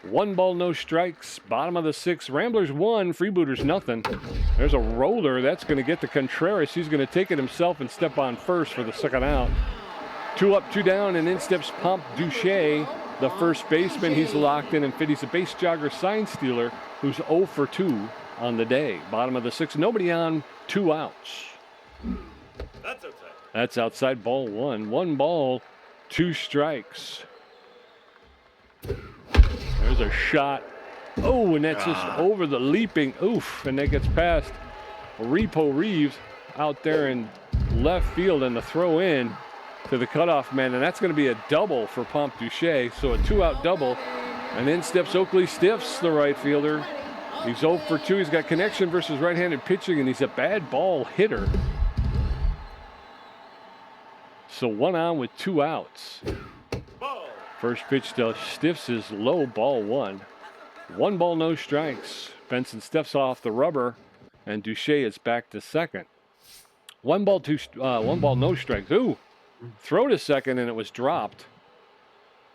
1 ball, no strikes. Bottom of the 6th. Ramblers 1, Freebooters nothing. There's a roller. That's going to get to Contreras. He's going to take it himself and step on first for the second out. 2 up, 2 down, and in steps Pomp Duche, the first baseman. He's locked in and fit. He's a base jogger sign stealer who's 0 for 2 on the day. Bottom of the 6th. Nobody on, 2 outs. That's outside. That's outside, ball 1. 1 ball, 2 strikes. There's a shot. Oh, and that's just over the leaping. Oof, and that gets past Repo Reeves out there in left field, and the throw in to the cutoff man, and that's going to be a double for Pomp Duche. So a 2-out double, and in steps Oakley Stiffs, the right fielder. He's 0 for 2. He's got connection versus right-handed pitching, and he's a bad ball hitter. So 1 on with 2 outs. Ball. First pitch to Stiffs is low, ball 1. 1 ball, no strikes. Benson steps off the rubber, and Duche is back to second. 1 ball, 1 ball, no strikes. Ooh, throw to second, and it was dropped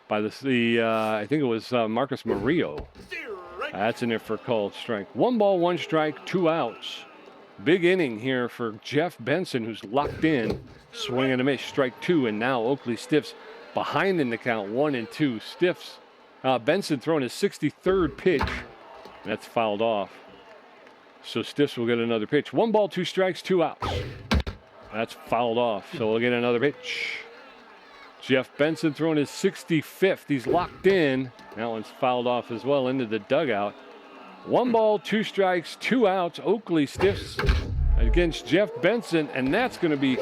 by I think it was Marcus Murillo. Strike. That's in there for called strike. 1 ball, 1 strike, 2 outs. Big inning here for Jeff Benson, who's locked in. Swing and a miss, strike 2, and now Oakley Stiffs behind in the count, 1 and 2. Stiffs, Benson throwing his 63rd pitch. That's fouled off. So Stiffs will get another pitch. 1 ball, 2 strikes, 2 outs. That's fouled off, so we'll get another pitch. Jeff Benson throwing his 65th. He's locked in. That one's fouled off as well into the dugout. 1 ball, 2 strikes, 2 outs. Oakley Stiffs against Jeff Benson, and that's going to be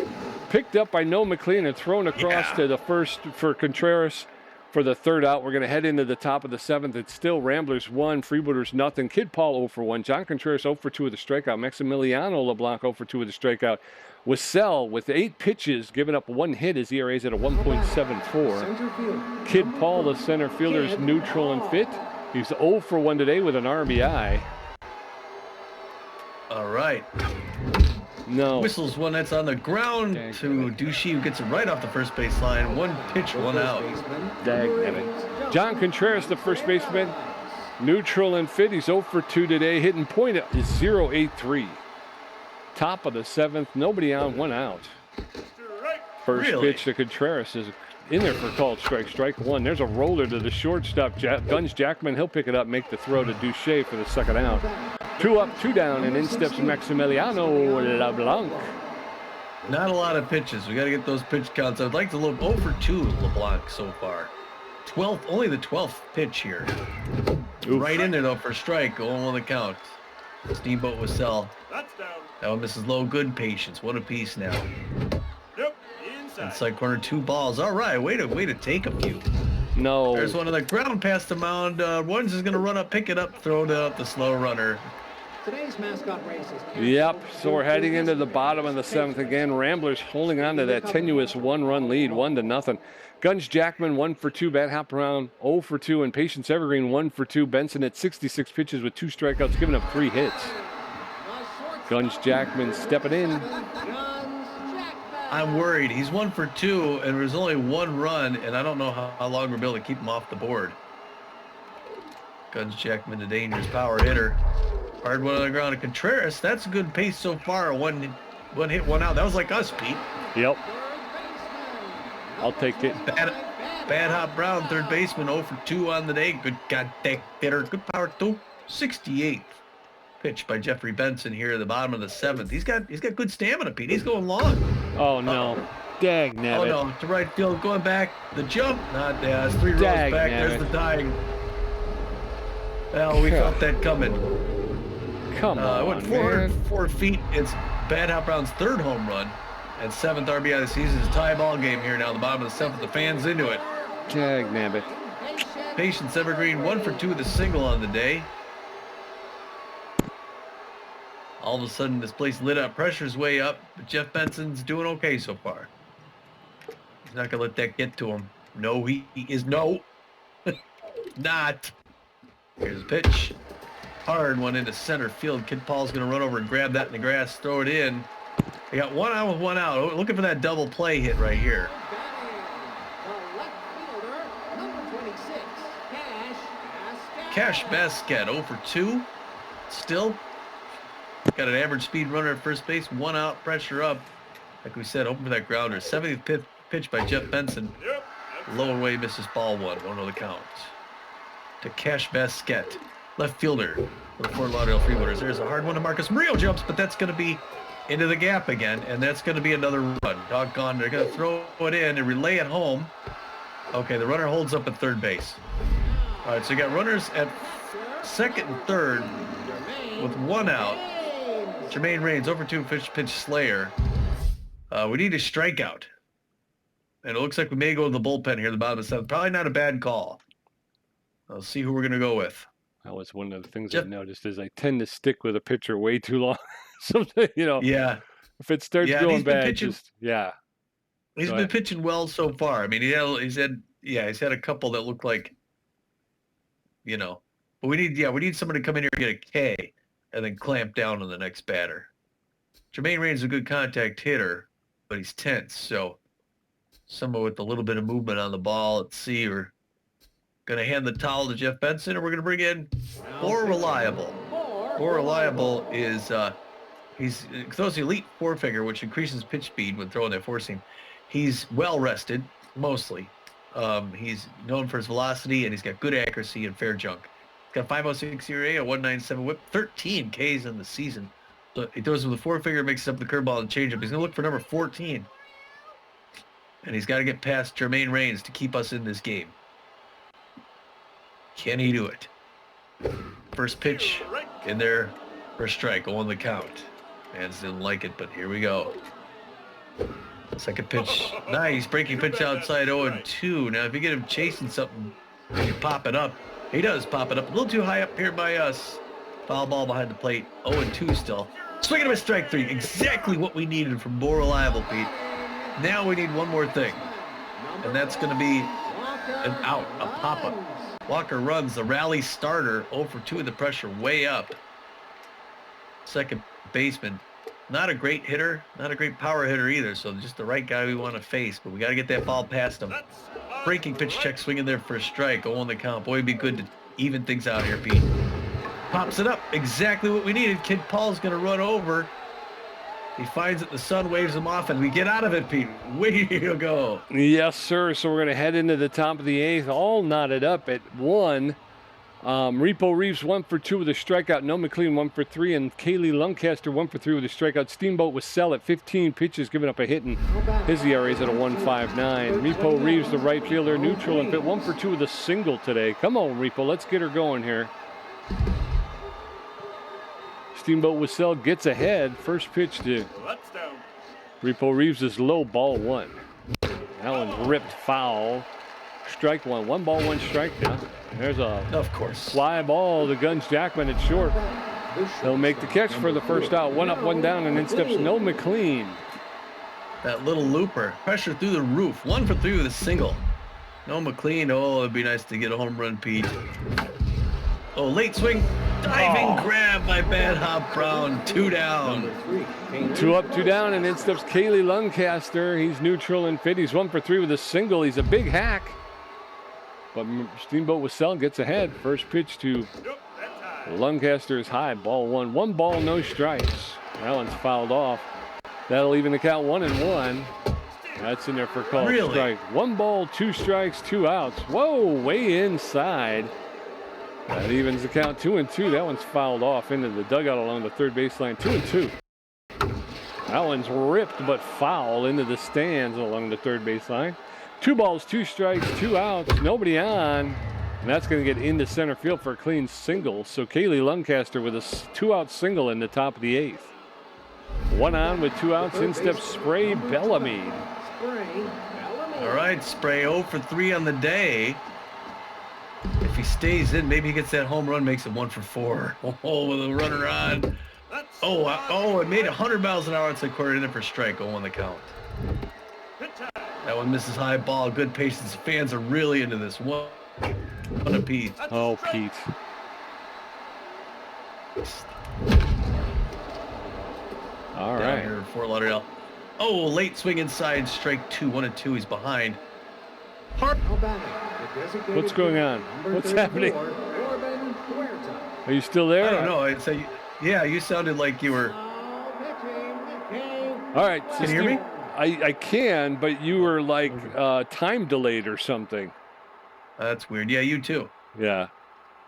picked up by Noah McLean and thrown across to the first for Contreras for the 3rd out. We're going to head into the top of the 7th. It's still Ramblers 1, Freebooters nothing. Kid Paul 0 for 1. John Contreras 0 for 2 with a strikeout. Maximiliano LeBlanc 0 for 2 with a strikeout. Wissell with 8 pitches, giving up 1 hit. His ERA is at a 1.74. Kid Paul, the center fielder, is neutral and fit. He's 0 for 1 today with an RBI. All right. No. Whistles one that's on the ground to Duche, who gets it right off the first base line. 1 pitch, 1 out. John Contreras, the first baseman, neutral and fit. He's 0 for 2 today. Hitting point is .083. Top of the 7th. Nobody on, 1 out. First pitch to Contreras is in there for called strike. Strike 1. There's a roller to the shortstop. Guns Jackman. He'll pick it up, make the throw to Duche for the 2nd out. 2 up, 2 down, and in steps Maximiliano LeBlanc. Not a lot of pitches. We got to get those pitch counts. I'd like to look 0 for 2 LeBlanc so far. 12th, only the 12th pitch here. Oof. Right in there though for strike. 0 on the count. Steamboat Wissell. That's down. That one misses low. Good patience. What a piece now. Yep. Inside. Inside corner, 2 balls. All right, way to take a few. No. There's one on the ground past the mound. One's is going to run up, pick it up, throw it up the slow runner. Today's mascot race is Yep, so we're heading into the bottom of the 7th again. Ramblers holding on to that tenuous 1-run lead, 1-0. Guns Jackman 1 for 2, bat hop around 0 for 2, and Patience Evergreen 1 for 2. Benson at 66 pitches with 2 strikeouts, giving up 3 hits. Guns Jackman stepping in. I'm worried. He's 1 for 2, and there's only 1 run, and I don't know how long we'll be able to keep him off the board. Guns Jackman, the dangerous power hitter. Hard one on the ground to Contreras. That's a good pace so far. One hit, 1 out. That was like us, Pete. Yep. I'll take it. Bad Hop Brown, 3rd baseman, 0 for 2 on the day. Good contact hitter. Good power too. 68th pitch by Jeffrey Benson here at the bottom of the 7th. He's got good stamina, Pete. He's going long. Oh no. Dag nabbit. Oh no, to right field, going back. The jump. Not there. It's 3 rows Dag back. nabbit. There's the dying. Well, we felt that coming. Come on, went man. 4 feet. It's Bad Hop Brown's 3rd home run and 7th RBI of the season. It's a tie ball game here now. The bottom of the 7th. The fans into it. Tag nabbit. Patience Evergreen, 1 for 2 with a single on the day. All of a sudden, this place lit up. Pressure's way up, but Jeff Benson's doing okay so far. He's not going to let that get to him. No, he is no. Not. Here's a pitch. Hard one into center field. Kid Paul's going to run over and grab that in the grass, throw it in. They got 1 out with 1 out. Oh, looking for that double play hit right here. The left fielder, number 26, Cash Basket, 0 for 2. Still got an average speed runner at first base. 1 out, pressure up. Like we said, hoping for that grounder. 70th pitch by Jeff Benson. Yep. Low and away, misses ball 1. 1 the count. To Cash Basket, left fielder for the Fort Lauderdale Freebooters. There's a hard one to Marcus Murillo jumps, but that's going to be into the gap again, and that's going to be another run. Doggone, they're going to throw it in and relay it home. Okay, the runner holds up at third base. All right, so you got runners at second and third with 1 out. Jermaine Raines, over 2 pitch Slayer. We need a strikeout. And it looks like we may go to the bullpen here at the bottom of the 7th. Probably not a bad call. I'll see who we're going to go with. That was one of the things I've noticed is I tend to stick with a pitcher way too long. Something, you know. Yeah. If it starts going bad, just He's been pitching well so far. I mean, he's had a couple that look like, you know. But we need someone to come in here and get a K and then clamp down on the next batter. Jermaine Raines is a good contact hitter, but he's tense. So someone with a little bit of movement on the ball. Let's see, we're going to hand the towel to Jeff Benson, and we're going to bring in More Reliable. More Reliable is he throws the elite four-finger, which increases pitch speed when throwing that four seam. He's well rested, mostly. He's known for his velocity, and he's got good accuracy and fair junk. He's got 5.06 ERA, a 1.97 whip, 13 Ks in the season. So he throws with a four-finger, mixes up the curveball and changeup. He's going to look for number 14. And he's got to get past Jermaine Raines to keep us in this game. Can he do it? First pitch in there for a strike, on the count. Fans didn't like it, but here we go. Second pitch, nice breaking pitch outside, 0-2. Now, if you get him chasing something, and you pop it up, he does pop it up a little too high up here by us. Foul ball behind the plate, 0-2 still. Swinging him a strike 3, exactly what we needed from More Reliable, Pete. Now we need one more thing, and that's going to be an out, a pop-up. Walker runs, the rally starter, 0 for 2 with the pressure way up. Second baseman, not a great hitter, not a great power hitter either, so just the right guy we want to face, but we got to get that ball past him. Breaking pitch check, swinging there for a strike, 0 on the count. Boy, it'd be good to even things out here, Pete. Pops it up, exactly what we needed. Kid Paul's going to run over. He finds it, the sun waves him off, and we get out of it, Pete. Way to go. Yes, sir. So we're going to head into the top of the 8th, all knotted up at 1. Repo Reeves 1 for 2 with a strikeout. No McLean 1 for 3, and Kaylee Luncaster 1 for 3 with a strikeout. Steamboat was Sell at 15 pitches, giving up a hit, and his ERA is at a 1.59. Repo Reeves, the right fielder, neutral and fit, 1 for 2 with a single today. Come on, Repo, let's get her going here. Steamboat Wissell gets ahead. First pitch to Repo Reeves is low, ball 1. That one's ripped foul. Strike 1. 1 ball, 1 strike now. There's a fly ball to Guns Jackman at short. He'll make the catch for the first out. 1 up, 1 down, and in steps No McLean. That little looper. Pressure through the roof. 1 for 3 with a single. No McLean. Oh, it'd be nice to get a home run, Pete. Oh, late swing. Diving grab by Bad Hop Brown. 2 down. 2 up, 2 down, and in steps Kaylee Luncaster. He's neutral and fit. He's 1 for 3 with a single. He's a big hack. But Steamboat Wissell gets ahead. First pitch to Luncaster is high. Ball 1. 1 ball, no strikes. That one's fouled off. That'll even the count 1-1. That's in there for call strike. 1 ball, 2 strikes, 2 outs. Whoa, way inside. That evens the count 2-2. That one's fouled off into the dugout along the third baseline. 2-2. That one's ripped but foul into the stands along the third baseline. 2 balls, 2 strikes, 2 outs. Nobody on. And that's going to get into center field for a clean single. So Kaylee Luncaster with a 2-out single in the top of the 8th. 1 on with 2 outs. In steps Spray Bellamide. All right, Spray 0 for 3 on the day. If he stays in, maybe he gets that home run, makes it 1 for 4. Oh, with a runner on. Oh, it made 100 miles an hour. It's like quarter in for strike. 0 on the count. That one misses high ball. Good patience. Fans are really into this one. One apiece. Oh, Pete. All Down right. here, Fort Lauderdale. Oh, late swing inside. Strike 2. 1-2. He's behind. What's going on? What's happening? Are you still there? I don't know. I'd say, yeah, you sounded like you were. All right. So Can you hear me? I can, but you were like time delayed or something. That's weird. Yeah, you too. Yeah.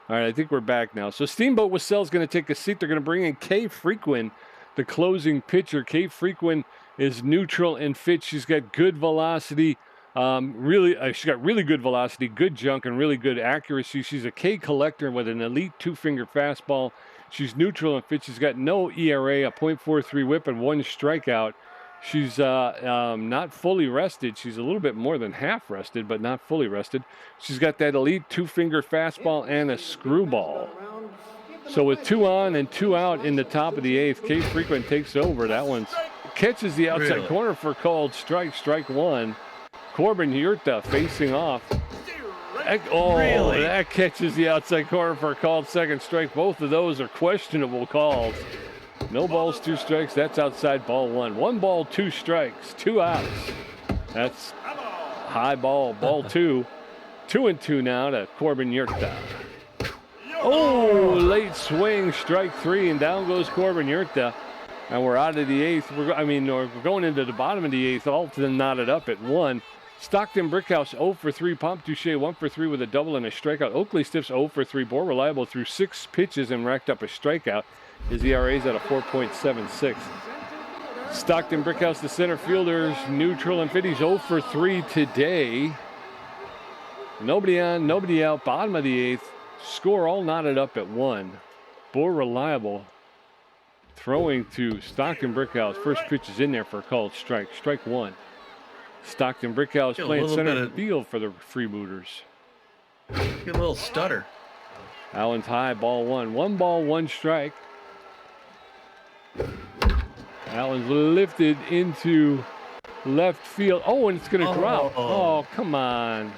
All right, I think we're back now. So Steamboat Wassell's going to take a seat. They're going to bring in Kay Frequin, the closing pitcher. Kay Frequin is neutral and fit. She's got good velocity. She's got really good velocity, good junk, and really good accuracy. She's a K collector with an elite 2-finger fastball. She's neutral and fit. She's got no ERA, a .43 whip, and 1 strikeout. She's not fully rested. She's a little bit more than half rested, but not fully rested. She's got that elite 2-finger fastball and a screwball. So with 2 on and 2 out in the top of the 8th, Kay Frequin takes over. That one catches the outside corner for called strike. Strike 1. Corbin Yurta facing off. That catches the outside corner for a called second strike. Both of those are questionable calls. No balls, 2 strikes. That's outside ball 1. 1 ball, 2 strikes, 2 outs. That's high ball, ball 2. 2-2 now to Corbin Yurta. Oh, late swing, strike 3, and down goes Corbin Yurta. And we're out of the 8th. We're going into the bottom of the 8th. Alton knotted up at 1. Stockton Brickhouse 0 for 3. Pomp Duche 1 for 3 with a double and a strikeout. Oakley Stiffs 0 for 3. More reliable through 6 pitches and racked up a strikeout. His ERA is at a 4.76. Stockton Brickhouse, the center fielders, neutral and fit. He's 0 for 3 today. Nobody on, nobody out. Bottom of the 8th. Score all knotted up at 1. More reliable. Throwing to Stockton Brickhouse. First pitch is in there for a called strike. Strike 1. Stockton Brickhouse playing center field for the Freebooters. Get a little stutter. Allen's high, ball 1. 1 ball, 1 strike. Allen's lifted into left field. Oh, and it's going to drop. Oh, come on.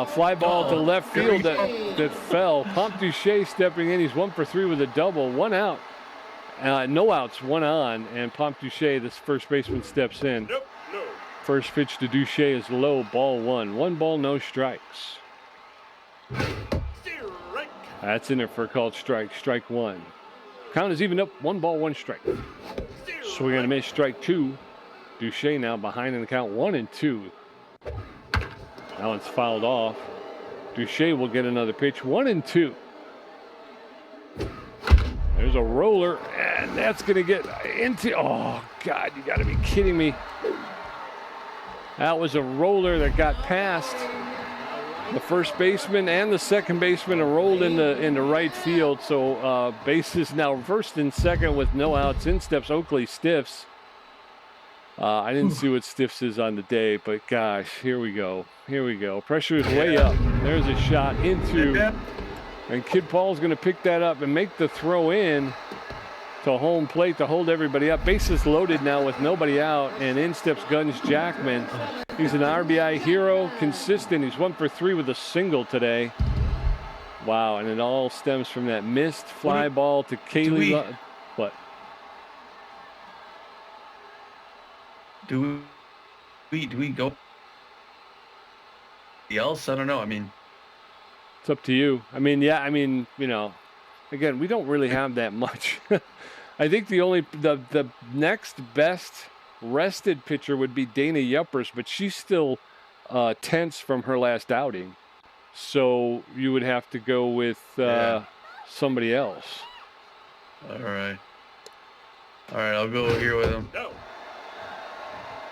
Fly ball to left field that fell. Pomp Duche stepping in. He's 1 for 3 with a double. 1 out. No outs, 1 on. And Pomp Duche, this first baseman, steps in. First pitch to Duche is low, ball 1. 1 ball, no strikes. That's in there for a called strike. Strike 1. Count is even up. 1 ball, 1 strike. Swing and a miss. Strike 2. Duche now behind in the count. 1-2. That one's fouled off. Duche will get another pitch. 1-2. There's a roller, and that's going to get into. Oh, God, you got to be kidding me. That was a roller that got past the first baseman and the second baseman and rolled into right field. So bases now first and second with no outs. In steps Oakley Stiffs. I didn't see what Stiffs is on the day, but gosh, here we go. Here we go. Pressure is way up. There's a shot into, and Kid Paul's going to pick that up and make the throw in to home plate to hold everybody up. Bases loaded now with nobody out, and in steps Guns Jackman. He's an RBI hero, consistent. He's 1 for 3 with a single today. Wow, and it all stems from that missed fly ball to Kaylee. What? Do we go else? I don't know. I mean, it's up to you. I mean, yeah. I mean, you know, again, we don't really have that much. I think the next best rested pitcher would be Dana Yuppers, but she's still tense from her last outing. So you would have to go with somebody else. All right. I'll go here with him. No.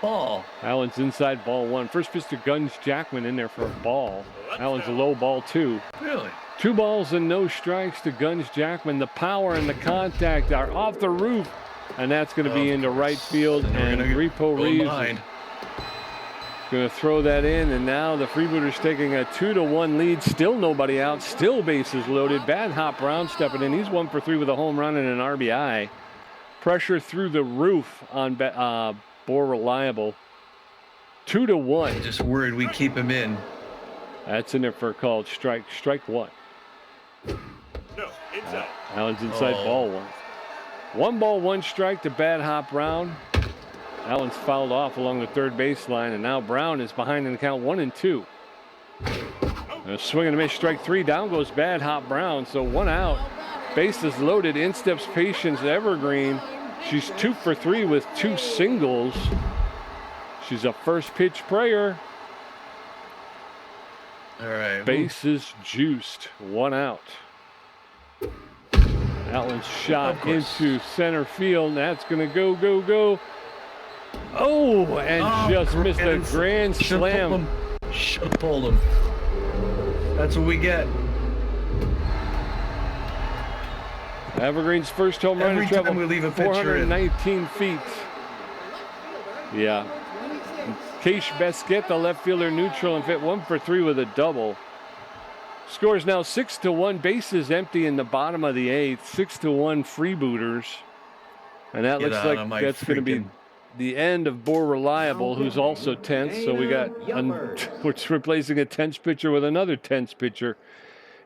Ball. Allen's inside, ball 1. First pitch to Guns Jackman in there for a ball. Allen's a low, ball 2. Really? 2 balls and no strikes to Guns Jackman. The power and the contact are off the roof. and that's going to be into right field, and Repo Reeves is going to throw that in, and now the Freebooters taking a 2-1 lead. Still nobody out, still bases loaded. Bad Hop Brown stepping in. He's 1 for 3 with a home run and an RBI. Pressure through the roof on Bore Reliable. 2-1. Just worried we keep him in. That's in there for a called strike. Strike one. No, inside. Allen's inside ball one. 1 ball, 1 strike to Bad Hop Brown. Allen's fouled off along the third baseline, and now Brown is behind in the count 1-2. A swing and a miss, strike 3. Down goes Bad Hop Brown, so 1 out. Bases loaded. In steps Patience Evergreen. She's 2 for 3 with 2 singles. She's a first pitch prayer. All right. Bases juiced. 1 out. Allen's shot into center field. That's going to go. Oh, and just missed a grand slam. Should have pulled him. That's what we get. Evergreen's first home run Every travel time we leave a pitcher in. 419 feet. Yeah. Keish Besquet, the left fielder, neutral and fit, 1 for 3 with a double. Scores now 6-1. Bases empty in the bottom of the 8th. 6-1 Freebooters. And that looks like that's going to be the end of Bore Reliable, who's also tense. So we got we're replacing a tense pitcher with another tense pitcher.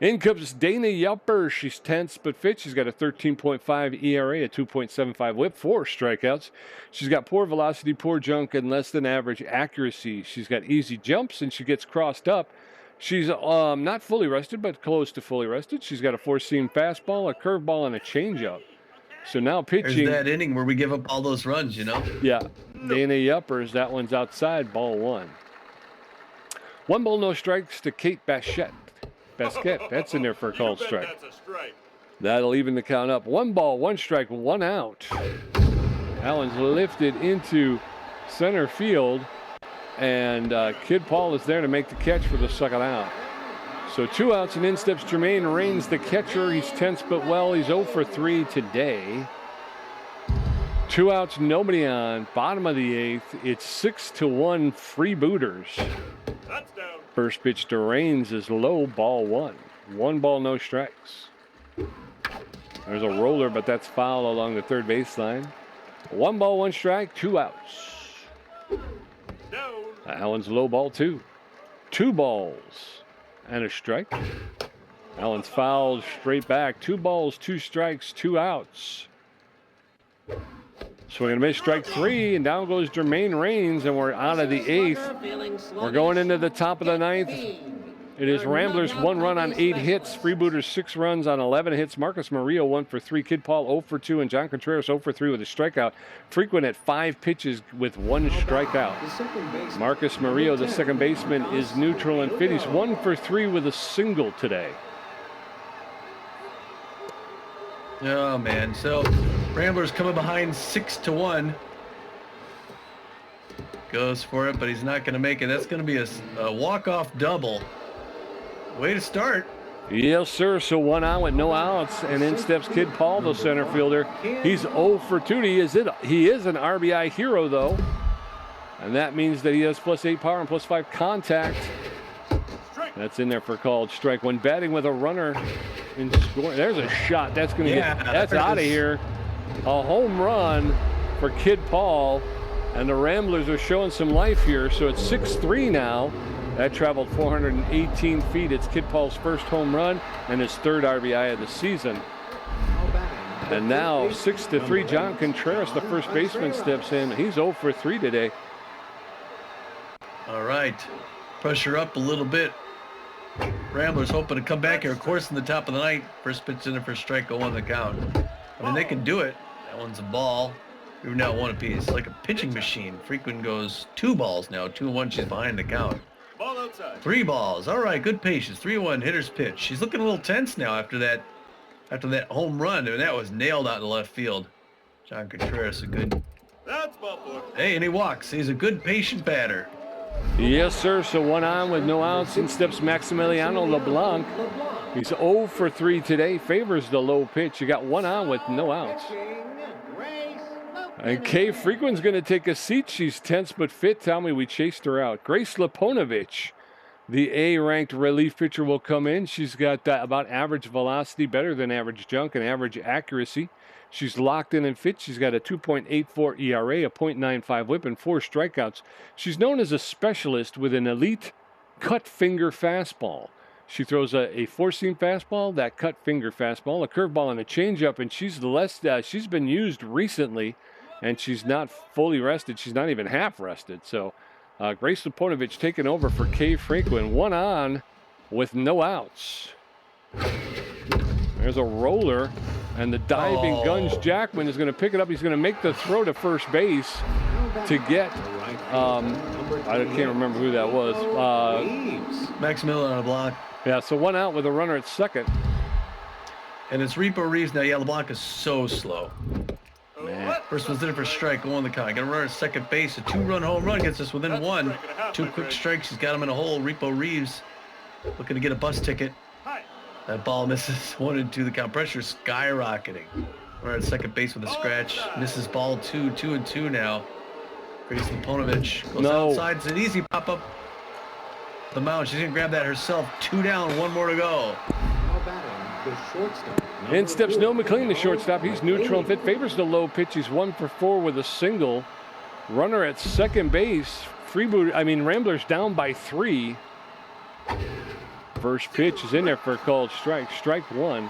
In comes Dana Yupper. She's tense but fit. She's got a 13.5 ERA, a 2.75 whip, 4 strikeouts. She's got poor velocity, poor junk, and less than average accuracy. She's got easy jumps, and she gets crossed up. She's not fully rested, but close to fully rested. She's got a 4-seam fastball, a curveball, and a changeup. So now pitching. There's that inning where we give up all those runs, you know? Yeah. Dana Yuppers, that one's outside, ball 1. 1 ball, no strikes to Kate Basquet. That's in there for a called strike. That's a strike. That'll even the count up. 1 ball, 1 strike, 1 out. Allen's lifted into center field, and Kid Paul is there to make the catch for the second out. So 2 outs, and in steps Jermaine Raines, the catcher. He's tense but well. He's 0 for 3 today. 2 outs, nobody on. Bottom of the 8th. It's 6-1 Freebooters. That's down. First pitch to Raines is low, ball 1. 1 ball, no strikes. There's a roller, but that's foul along the third baseline. 1 ball, 1 strike, 2 outs. Down. Allen's low, ball 2. 2 balls and a strike. Allen's fouled straight back. 2 balls, 2 strikes, 2 outs. Swing and miss, strike 3, and down goes Jermaine Raines, and we're out of the 8th. We're going into the top of the 9th. It is Ramblers 1 run on 8 hits. Freebooters 6 runs on 11 hits. Marcus Murillo 1 for 3. Kid Paul 0 for 2. And John Contreras 0 for 3 with a strikeout. Frequent at 5 pitches with 1 strikeout. Marcus Murillo, the second baseman, is neutral and fit. He's 1 for 3 with a single today. Oh, man. So, Ramblers coming behind 6-1. Goes for it, but he's not going to make it. That's going to be a walk-off double. Way to start. Yes, sir. So 1 out with no outs, and in steps Kid Paul, the center fielder. He's 0 for 2. He is an RBI hero, though, and that means that he has +8 power and +5 contact. That's in there for a called strike. When batting with a runner in scoring, there's a shot. That's going to that's out of here. A home run for Kid Paul, and the Ramblers are showing some life here. So it's 6-3 now. That traveled 418 feet. It's Kid Paul's first home run and his 3rd RBI of the season. And now 6-3. John Contreras, the first baseman, steps in. He's 0 for 3 today. All right. Pressure up a little bit. Ramblers hoping to come back here, of course, in the top of the 9th. First pitch in for strike 0 on the count. I mean, they can do it. That one's a ball. We've now 1 apiece, like a pitching machine. Frequent goes 2 balls now. 2-1, she's behind the count. Ball outside. 3 balls. All right, good patience. 3-1, hitter's pitch. She's looking a little tense now after that home run. I mean, that was nailed out in left field. John Contreras, a good. That's ball 4. Hey, and he walks. He's a good patient batter. Yes, sir. So 1 on with no outs. In steps Maximiliano LeBlanc. He's 0 for 3 today. Favors the low pitch. You got 1 on with no outs. And Kay Frequen's going to take a seat. She's tense but fit. Tell me we chased her out. Grace Leponovich, the A-ranked relief pitcher, will come in. She's got about average velocity, better than average junk, and average accuracy. She's locked in and fit. She's got a 2.84 ERA, a .95 whip, and 4 strikeouts. She's known as a specialist with an elite cut finger fastball. She throws a four-seam fastball, that cut finger fastball, a curveball, and a changeup, and she's been used recently, and she's not fully rested. She's not even half rested. So Grace Leponovich taking over for Kay Frequin. 1 on with no outs. There's a roller, and the diving Gunge Jackman is going to pick it up. He's going to make the throw to first base to get, I can't remember who that was. Max Miller on a block. Yeah, so 1 out with a runner at second. And it's Repo Reeves now. Yeah, LeBlanc is so slow. Man. First one's in for a strike, go on the count. Got a runner at second base. A 2-run home run gets us within 1. 2 quick strikes. He's got him in a hole. Repo Reeves looking to get a bus ticket. That ball misses 1 and 2. The count pressure is skyrocketing. Runner at second base with a scratch. Misses ball 2. 2 and 2 now. Grace Leponovich goes outside. It's an easy pop-up. The mound. She's going to grab that herself. 2 down, 1 more to go. In steps No McLean, the shortstop. He's neutral and fit. Favors the low pitch. He's 1 for 4 with a single. Runner at second base. Ramblers down by 3. First pitch is in there for a called strike. Strike 1.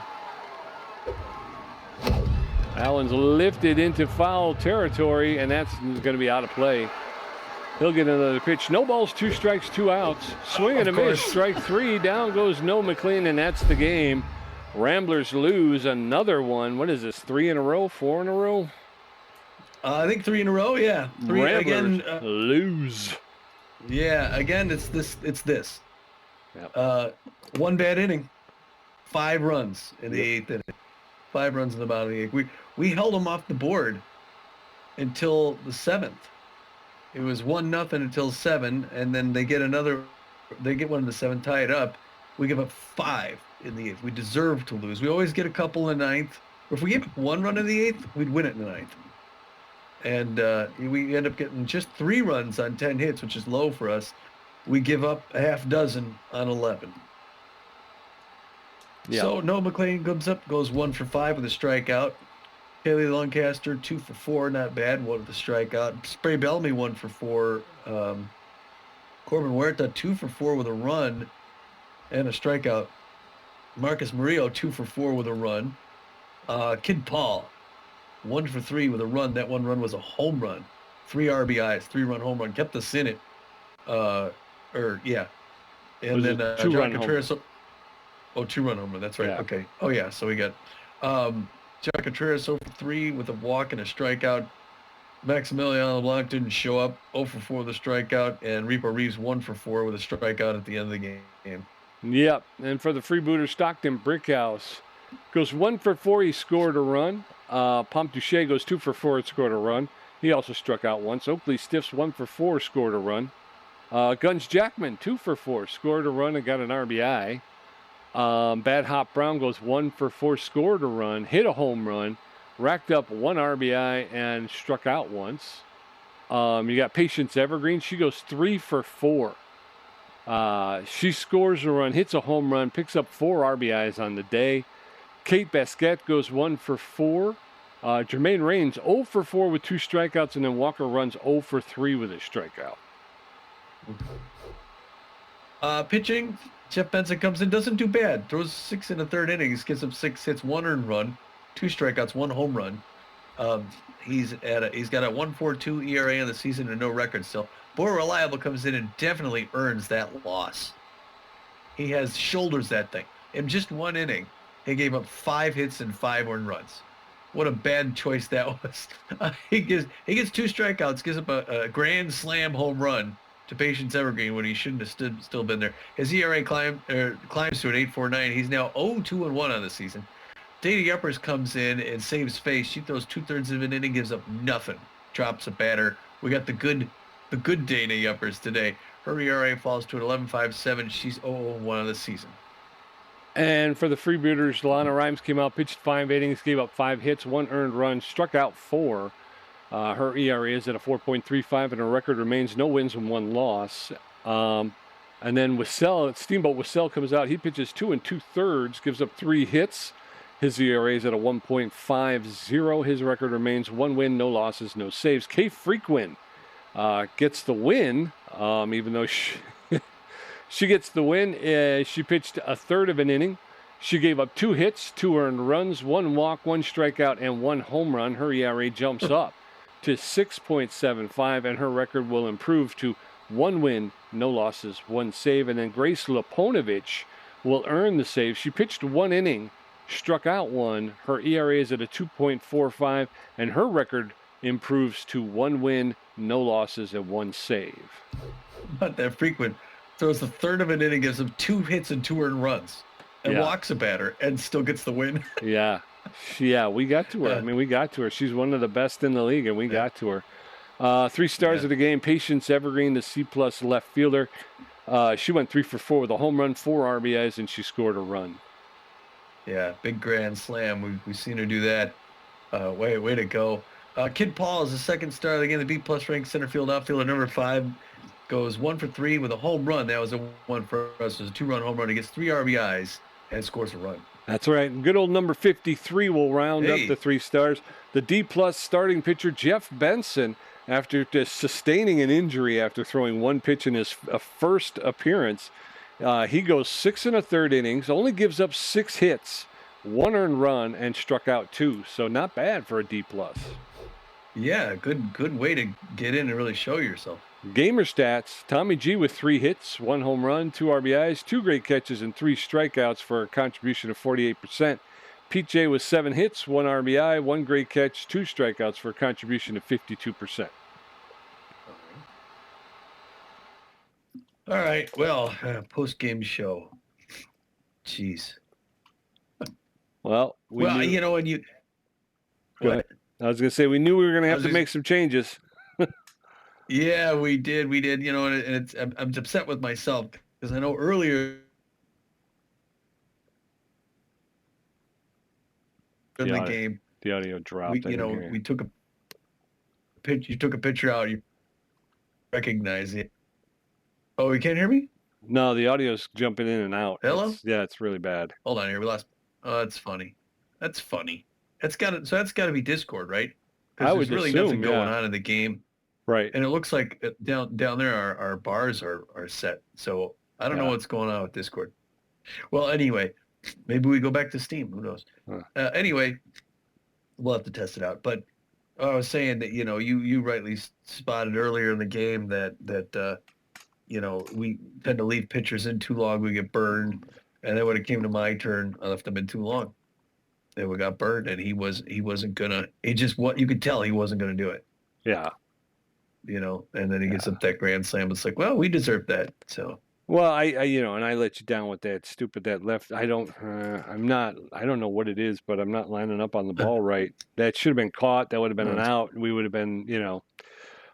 Allen's lifted into foul territory, and that's going to be out of play. He'll get another pitch. No balls, 2 strikes, 2 outs. Swing and a miss. Strike 3. Down goes No McLean, and that's the game. Ramblers lose another one. What is this? 3 in a row? 4 in a row? I think 3 in a row. Yeah. 3 Ramblers again. Lose. Yeah. Again, it's this. Yep. 1 bad inning. 5 runs in the 8th inning. 5 runs in the bottom of the 8th. We held them off the board until the 7th. It was 1-0 until 7, and then they get another. They get one in the 7th, tie it up. We give up 5 in the 8th. We deserve to lose. We always get a couple in the 9th. Or if we gave up 1 run in the 8th, we'd win it in the 9th. And we end up getting just 3 runs on 10 hits, which is low for us. We give up a half dozen on 11. Yeah. So Noah McLean goes 1 for 5 with a strikeout. Haley Lancaster 2 for 4, not bad. 1 with a strikeout. Spray Bellamy 1 for 4. Corbin Huerta 2 for 4 with a run and a strikeout. Marcus Murillo 2 for 4 with a run. Kid Paul 1 for 3 with a run. That 1 run was a home run. 3 RBIs, 3-run home run, kept us in it. And then John Contreras. 2-run home run. That's right. Yeah. Okay. Oh yeah. So we got John Contreras 0 for 3 with a walk and a strikeout. Maximilian LeBlanc didn't show up. 0 for 4 with a strikeout, and Repo Reeves 1 for 4 with a strikeout at the end of the game. Yep. And for the Freebooters, Stockton Brickhouse goes 1 for 4. He scored a run. Pomp Duche goes 2 for 4 and scored a run. He also struck out once. Oakley Stiffs 1 for 4, scored a run. Gunge Jackman 2 for 4, scored a run and got an RBI. Bad Hop Brown goes 1 for 4, scored a run, hit a home run, racked up 1 RBI and struck out once. You got Patience Evergreen. She goes 3 for 4. She scores a run, hits a home run, picks up 4 RBIs on the day. Kate Basquette goes 1 for 4. Jermaine Raines 0 for 4 with 2 strikeouts, and then Walker runs 0 for 3 with a strikeout. Pitching, Jeff Benson comes in, doesn't do bad. Throws 6 in the 3rd innings, gives up 6 hits, 1 earned run, 2 strikeouts, 1 home run. He's got a 1.42 ERA in the season and no record still. Boy Reliable comes in and definitely earns that loss. He has shoulders that thing. In just 1 inning, he gave up 5 hits and 5 earned runs. What a bad choice that was. He gets 2 strikeouts, gives up a grand slam home run to Patience Evergreen when he shouldn't have still been there. His ERA climbs to an 8.49. He's now 0-2-1 on the season. Dana Yuppers comes in and saves face. She throws 2/3 of an inning, gives up nothing. Drops a batter. We got the good Dana Yuppers today. Her ERA falls to an 11.57. She's 0-1 on the season. And for the Freebooters, Lana Rhymes came out, pitched 5 innings, gave up 5 hits, 1 earned run, struck out 4. Her ERA is at a 4.35, and her record remains no wins and 1 loss. And then Steamboat Wissell comes out. He pitches 2 2/3, gives up 3 hits. His ERA is at a 1.50. His record remains 1 win, no losses, no saves. Kay Frequin gets the win, even though she gets the win. She pitched a third of an inning. She gave up 2 hits, 2 earned runs, 1 walk, 1 strikeout, and 1 home run. Her ERA jumps up to 6.75, and her record will improve to 1 win, no losses, 1 save. And then Grace Laponovich will earn the save. She pitched 1 inning, struck out 1. Her ERA is at a 2.45, and her record improves to 1 win, no losses, and 1 save. Not that frequent. Throws a third of an inning, gives him 2 hits and 2 earned runs, and walks a batter, and still gets the win. Yeah, we got to her. I mean, we got to her. She's one of the best in the league, and we got to her. 3 stars of the game. Patience Evergreen, the C+ left fielder. She went 3 for 4 with a home run, 4 RBIs, and she scored a run. Yeah, big grand slam. We've seen her do that. Way to go. Kid Paul is the 2nd star of the game. The B+ ranked center field outfielder, number 5, goes 1 for 3 with a home run. That was a 1 for us. It was a 2-run home run. He gets 3 RBIs and scores a run. That's right. Good old number 53 will round up the 3 stars. The D+ starting pitcher, Jeff Benson, after just sustaining an injury after throwing 1 pitch in his first appearance, he goes 6 1/3 innings, only gives up 6 hits, 1 earned run, and struck out 2. So not bad for a D+. Yeah, good way to get in and really show yourself. Gamer stats, Tommy G with 3 hits, 1 home run, 2 RBIs, 2 great catches, and 3 strikeouts for a contribution of 48%. Pete J with 7 hits, 1 RBI, 1 great catch, 2 strikeouts for a contribution of 52%. All right, well, post-game show. Jeez. Well, you know, when you... Go ahead. I was going to say, we knew we were going to have to make some changes. Yeah, we did. You know, and I'm upset with myself because I know earlier in the game, the audio dropped. We took a pitch. You took a picture out. You recognize it. Oh, you can't hear me? No, the audio's jumping in and out. Hello? It's really bad. Hold on here. We lost. Oh, that's funny. That's funny. That's got to be Discord, right? I would there's really assume, nothing going on in the game. Right. And it looks like down there our bars are set. So I don't know what's going on with Discord. Well, anyway, maybe we go back to Steam. Who knows? Anyway, we'll have to test it out. But I was saying that, you know, you rightly spotted earlier in the game that you know, we tend to leave pitchers in too long. We get burned. And then when it came to my turn, I left them in too long. Then we got burned, and he wasn't gonna. You could tell he wasn't gonna do it. Yeah. You know, and then he gets up that grand slam. It's like, well, we deserve that. So. Well, I and I let you down with that that left. I don't know what it is, but I'm not lining up on the ball right. That should have been caught. That would have been an out. We would have been, you know.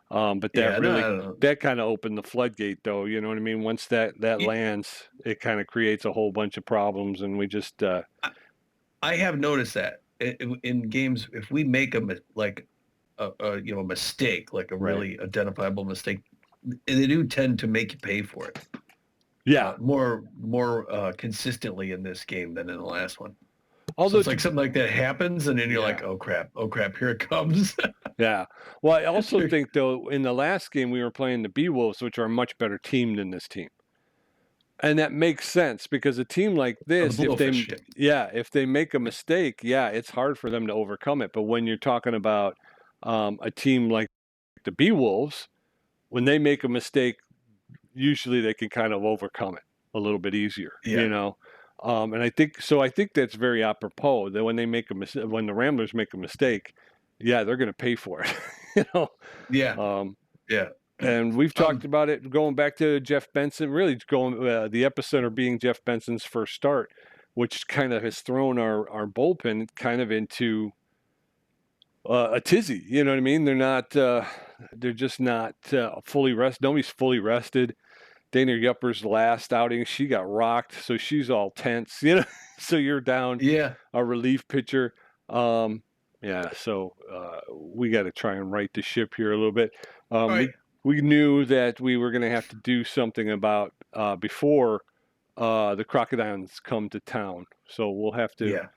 But that that kind of opened the floodgate, though. You know what I mean? Once that lands, it kind of creates a whole bunch of problems, and we just. I have noticed that in games, if we make a mistake, like a really identifiable mistake, they do tend to make you pay for it. Yeah, more consistently in this game than in the last one. Although so it's like something like that happens, and then you're like, oh crap, here it comes. Yeah. Well, I also think though in the last game we were playing the B-Wolves, which are a much better team than this team. And that makes sense because a team like this, if they make a mistake, it's hard for them to overcome it. But when you're talking about a team like the B-Wolves, when they make a mistake, usually they can kind of overcome it a little bit easier, you know. And I think that's very apropos that when they when the Ramblers make a mistake, they're going to pay for it, you know. Yeah. And we've talked about it going back to Jeff Benson, really going the epicenter being Jeff Benson's first start, which kind of has thrown our bullpen kind of into a tizzy. You know what I mean? They're just not fully rested. Nobody's fully rested. Dana Yupper's last outing, she got rocked, so she's all tense. You know, so you're down a relief pitcher. Yeah, so we got to try and right the ship here a little bit. All right. We knew that we were going to have to do something about before the crocodiles come to town. So we'll have to, Yeah.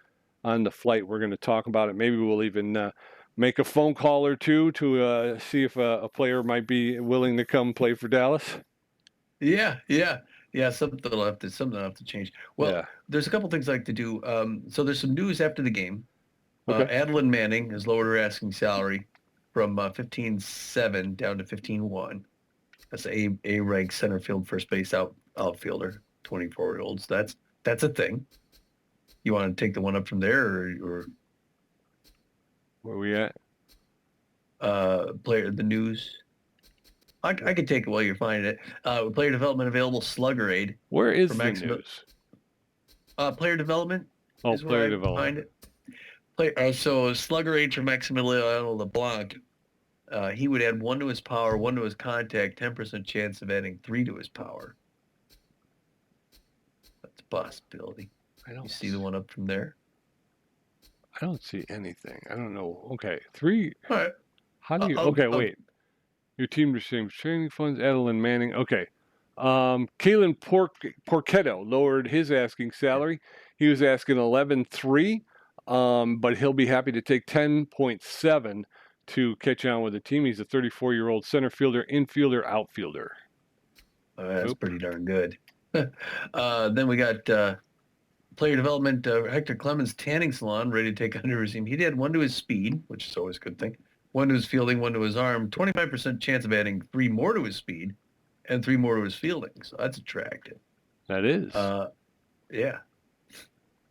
on the flight, we're going to talk about it. Maybe we'll even make a phone call or two to see if a player might be willing to come play for Dallas. Yeah. Something will have to change. Well, Yeah. there's a couple things I like to do. So there's some news after the game. Okay. Adeline Manning has lowered her asking salary from 15.7 down to 15.1. That's a ranked center field first base outfielder, 24-year-olds. That's a thing. You want to take the one up from there, or Where we at? player the news? I could take it while you're finding it. Player development available slugger aid. Where is for the Maximo- news? Player development. Oh, is player where I development. find it. So slugger age for Maximiliano LeBlanc, he would add 1 to his power, 1 to his contact, 10% chance of adding 3 to his power. That's a possibility. You see the one up from there? I don't see anything. I don't know. Okay, 3. All right. How do you? Wait. Your team receives training funds. Adeline Manning. Okay. Kalen Porchetto lowered his asking salary. He was asking 11.3, but he'll be happy to take 10.7 to catch on with the team. He's a 34-year-old center fielder, infielder, outfielder. That's pretty darn good. Then we got player development. Hector Clemens tanning salon ready to take under his team. He did 1 to his speed, which is always a good thing. 1 to his fielding, 1 to his arm. 25% chance of adding 3 more to his speed, and 3 more to his fielding. So that's attractive. That is. Yeah.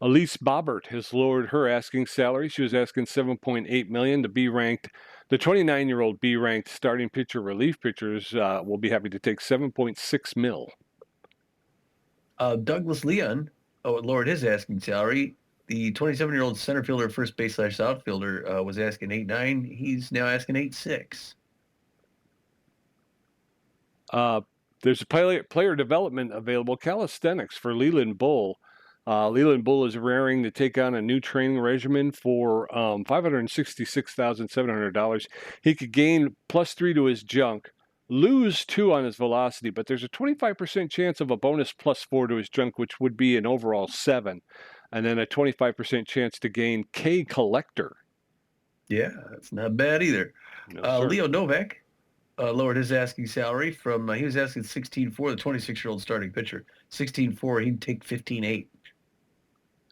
Elise Bobbert has lowered her asking salary. She was asking $7.8 million to be ranked. The 29-year-old B-ranked starting pitcher, relief pitchers will be happy to take $7.6 million. Douglas Leon lowered his asking salary. The 27-year-old center fielder, first base / outfielder, was asking 8.9. He's now asking 8.6. There's a player development available. Calisthenics for Leland Bull. Leland Bull is raring to take on a new training regimen for $566,700. He could gain +3 to his junk, lose 2 on his velocity, but there's a 25% chance of a bonus +4 to his junk, which would be an overall 7, and then a 25% chance to gain K Collector. Yeah, that's not bad either. No, Leo Novak lowered his asking salary from he was asking 16.4, the 26-year-old starting pitcher. 16.4, he'd take 15.8.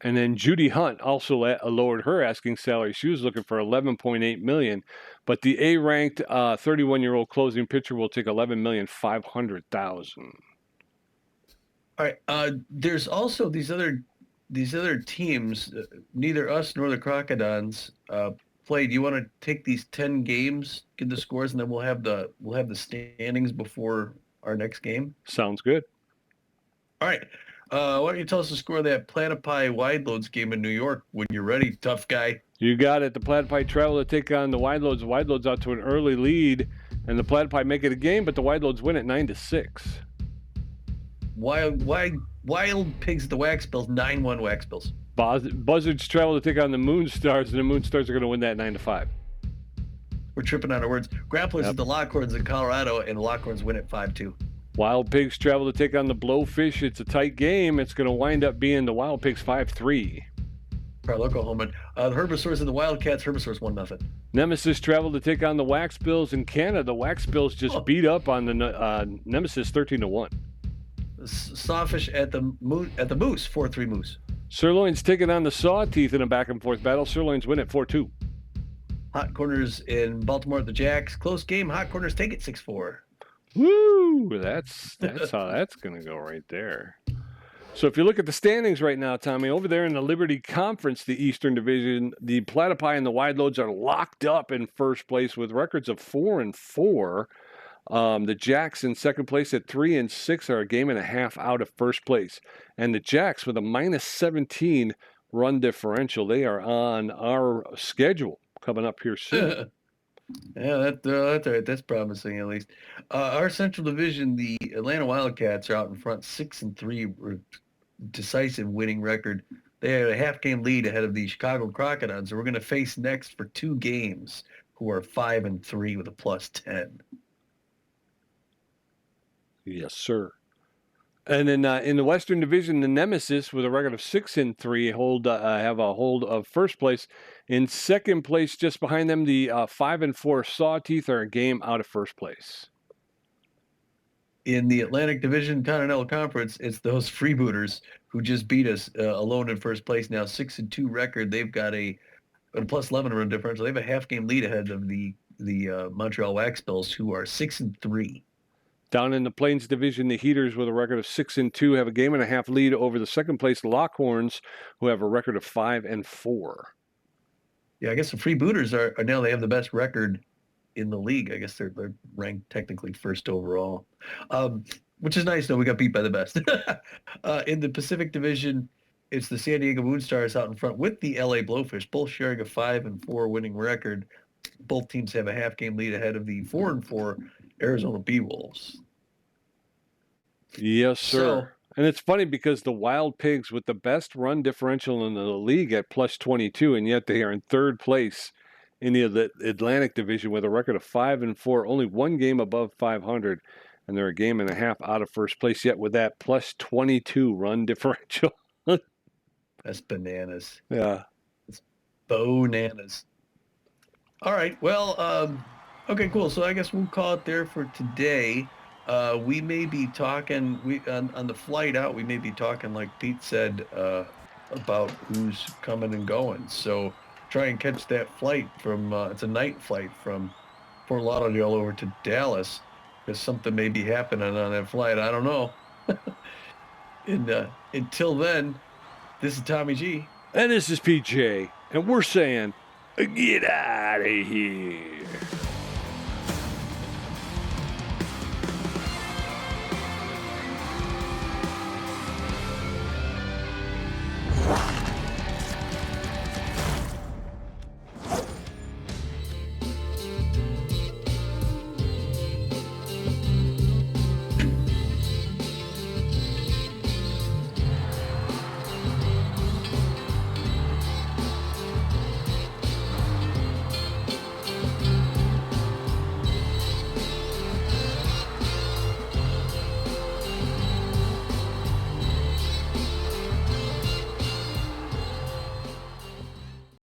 And then Judy Hunt also lowered her asking salary. She was looking for $11.8 million, but the A-ranked 31-year-old closing pitcher will take $11,500,000. All right. There's also these other teams. Neither us nor the Crocodons played. You want to take these 10 games, get the scores, and then we'll have the standings before our next game. Sounds good. All right. Why don't you tell us the score of that Platypi Wide Loads game in New York when you're ready, tough guy? You got it. The Platypi travel to take on the Wide Loads. The Wide Loads out to an early lead, and the Platypi make it a game, but the Wide Loads win at 9-6. Wild Pigs at the Wax Bills, 9-1 Wax Bills. Buzzards travel to take on the Moonstars, and the Moonstars are going to win that 9-5. We're tripping on our words. Grapplers at the Lockhorns in Colorado, and the Lockhorns win at 5-2. Wild Pigs travel to take on the Blowfish. It's a tight game. It's going to wind up being the Wild Pigs 5-3. Our local home run. The Herbisaurs and the Wildcats. Herbisaurs 1-0. Nemesis travel to take on the Wax Bills in Canada. The Wax Bills just beat up on the Nemesis 13-1. Sawfish at the Moose, 4-3 Moose. Sirloins taking on the Sawteeth in a back-and-forth battle. Sirloins win at 4-2. Hot Corners in Baltimore at the Jacks. Close game. Hot Corners take it 6-4. Woo! That's how that's going to go right there. So if you look at the standings right now, Tommy, over there in the Liberty Conference, the Eastern Division, the Platypi and the Wide Loads are locked up in first place with records of 4-4. The Jacks in second place at 3-6 are a game and a half out of first place. And the Jacks with a -17 run differential. They are on our schedule coming up here soon. Yeah, that's all right. That's promising at least. Our Central Division, the Atlanta Wildcats are out in front, 6-3, decisive winning record. They had a half-game lead ahead of the Chicago Crocodiles, who we're going to face next for 2 games, who are 5-3 with a +10. Yes, sir. And then in the Western Division, the Nemesis, with a record of 6-3, have a hold of first place. In second place, just behind them, the 5-4 Sawteeth are a game out of first place. In the Atlantic Division Continental Conference, it's those Freebooters who just beat us alone in first place. Now 6-2 record. They've got a +11 run differential. They have a half-game lead ahead of the Montreal Wax Bills, who are 6-3. Down in the Plains Division, the Heaters, with a record of 6-2, have a game and a half lead over the second place Lockhorns, who have a record of 5-4. Yeah, I guess the Freebooters are now, they have the best record in the league. I guess they're ranked technically first overall, which is nice. though. We got beat by the best. In the Pacific Division, it's the San Diego Moonstars out in front with the LA Blowfish, both sharing a 5-4 winning record. Both teams have a half-game lead ahead of the 4-4 Arizona Beewolves. Yes, sir. So, and it's funny because the Wild Pigs, with the best run differential in the league at +22, and yet they are in third place in the Atlantic Division with a record of 5-4, only 1 game above 500, and they're a game and a half out of first place, yet with that +22 run differential. that's bananas. Yeah. It's bananas. All right. Well, okay, cool. So I guess we'll call it there for today. We may be talking on the flight out. We may be talking, like Pete said, about who's coming and going. So try and catch that flight from. It's a night flight from Fort Lauderdale over to Dallas, because something may be happening on that flight. I don't know. And until then, this is Tommy G. And this is PJ, and we're saying, get out of here.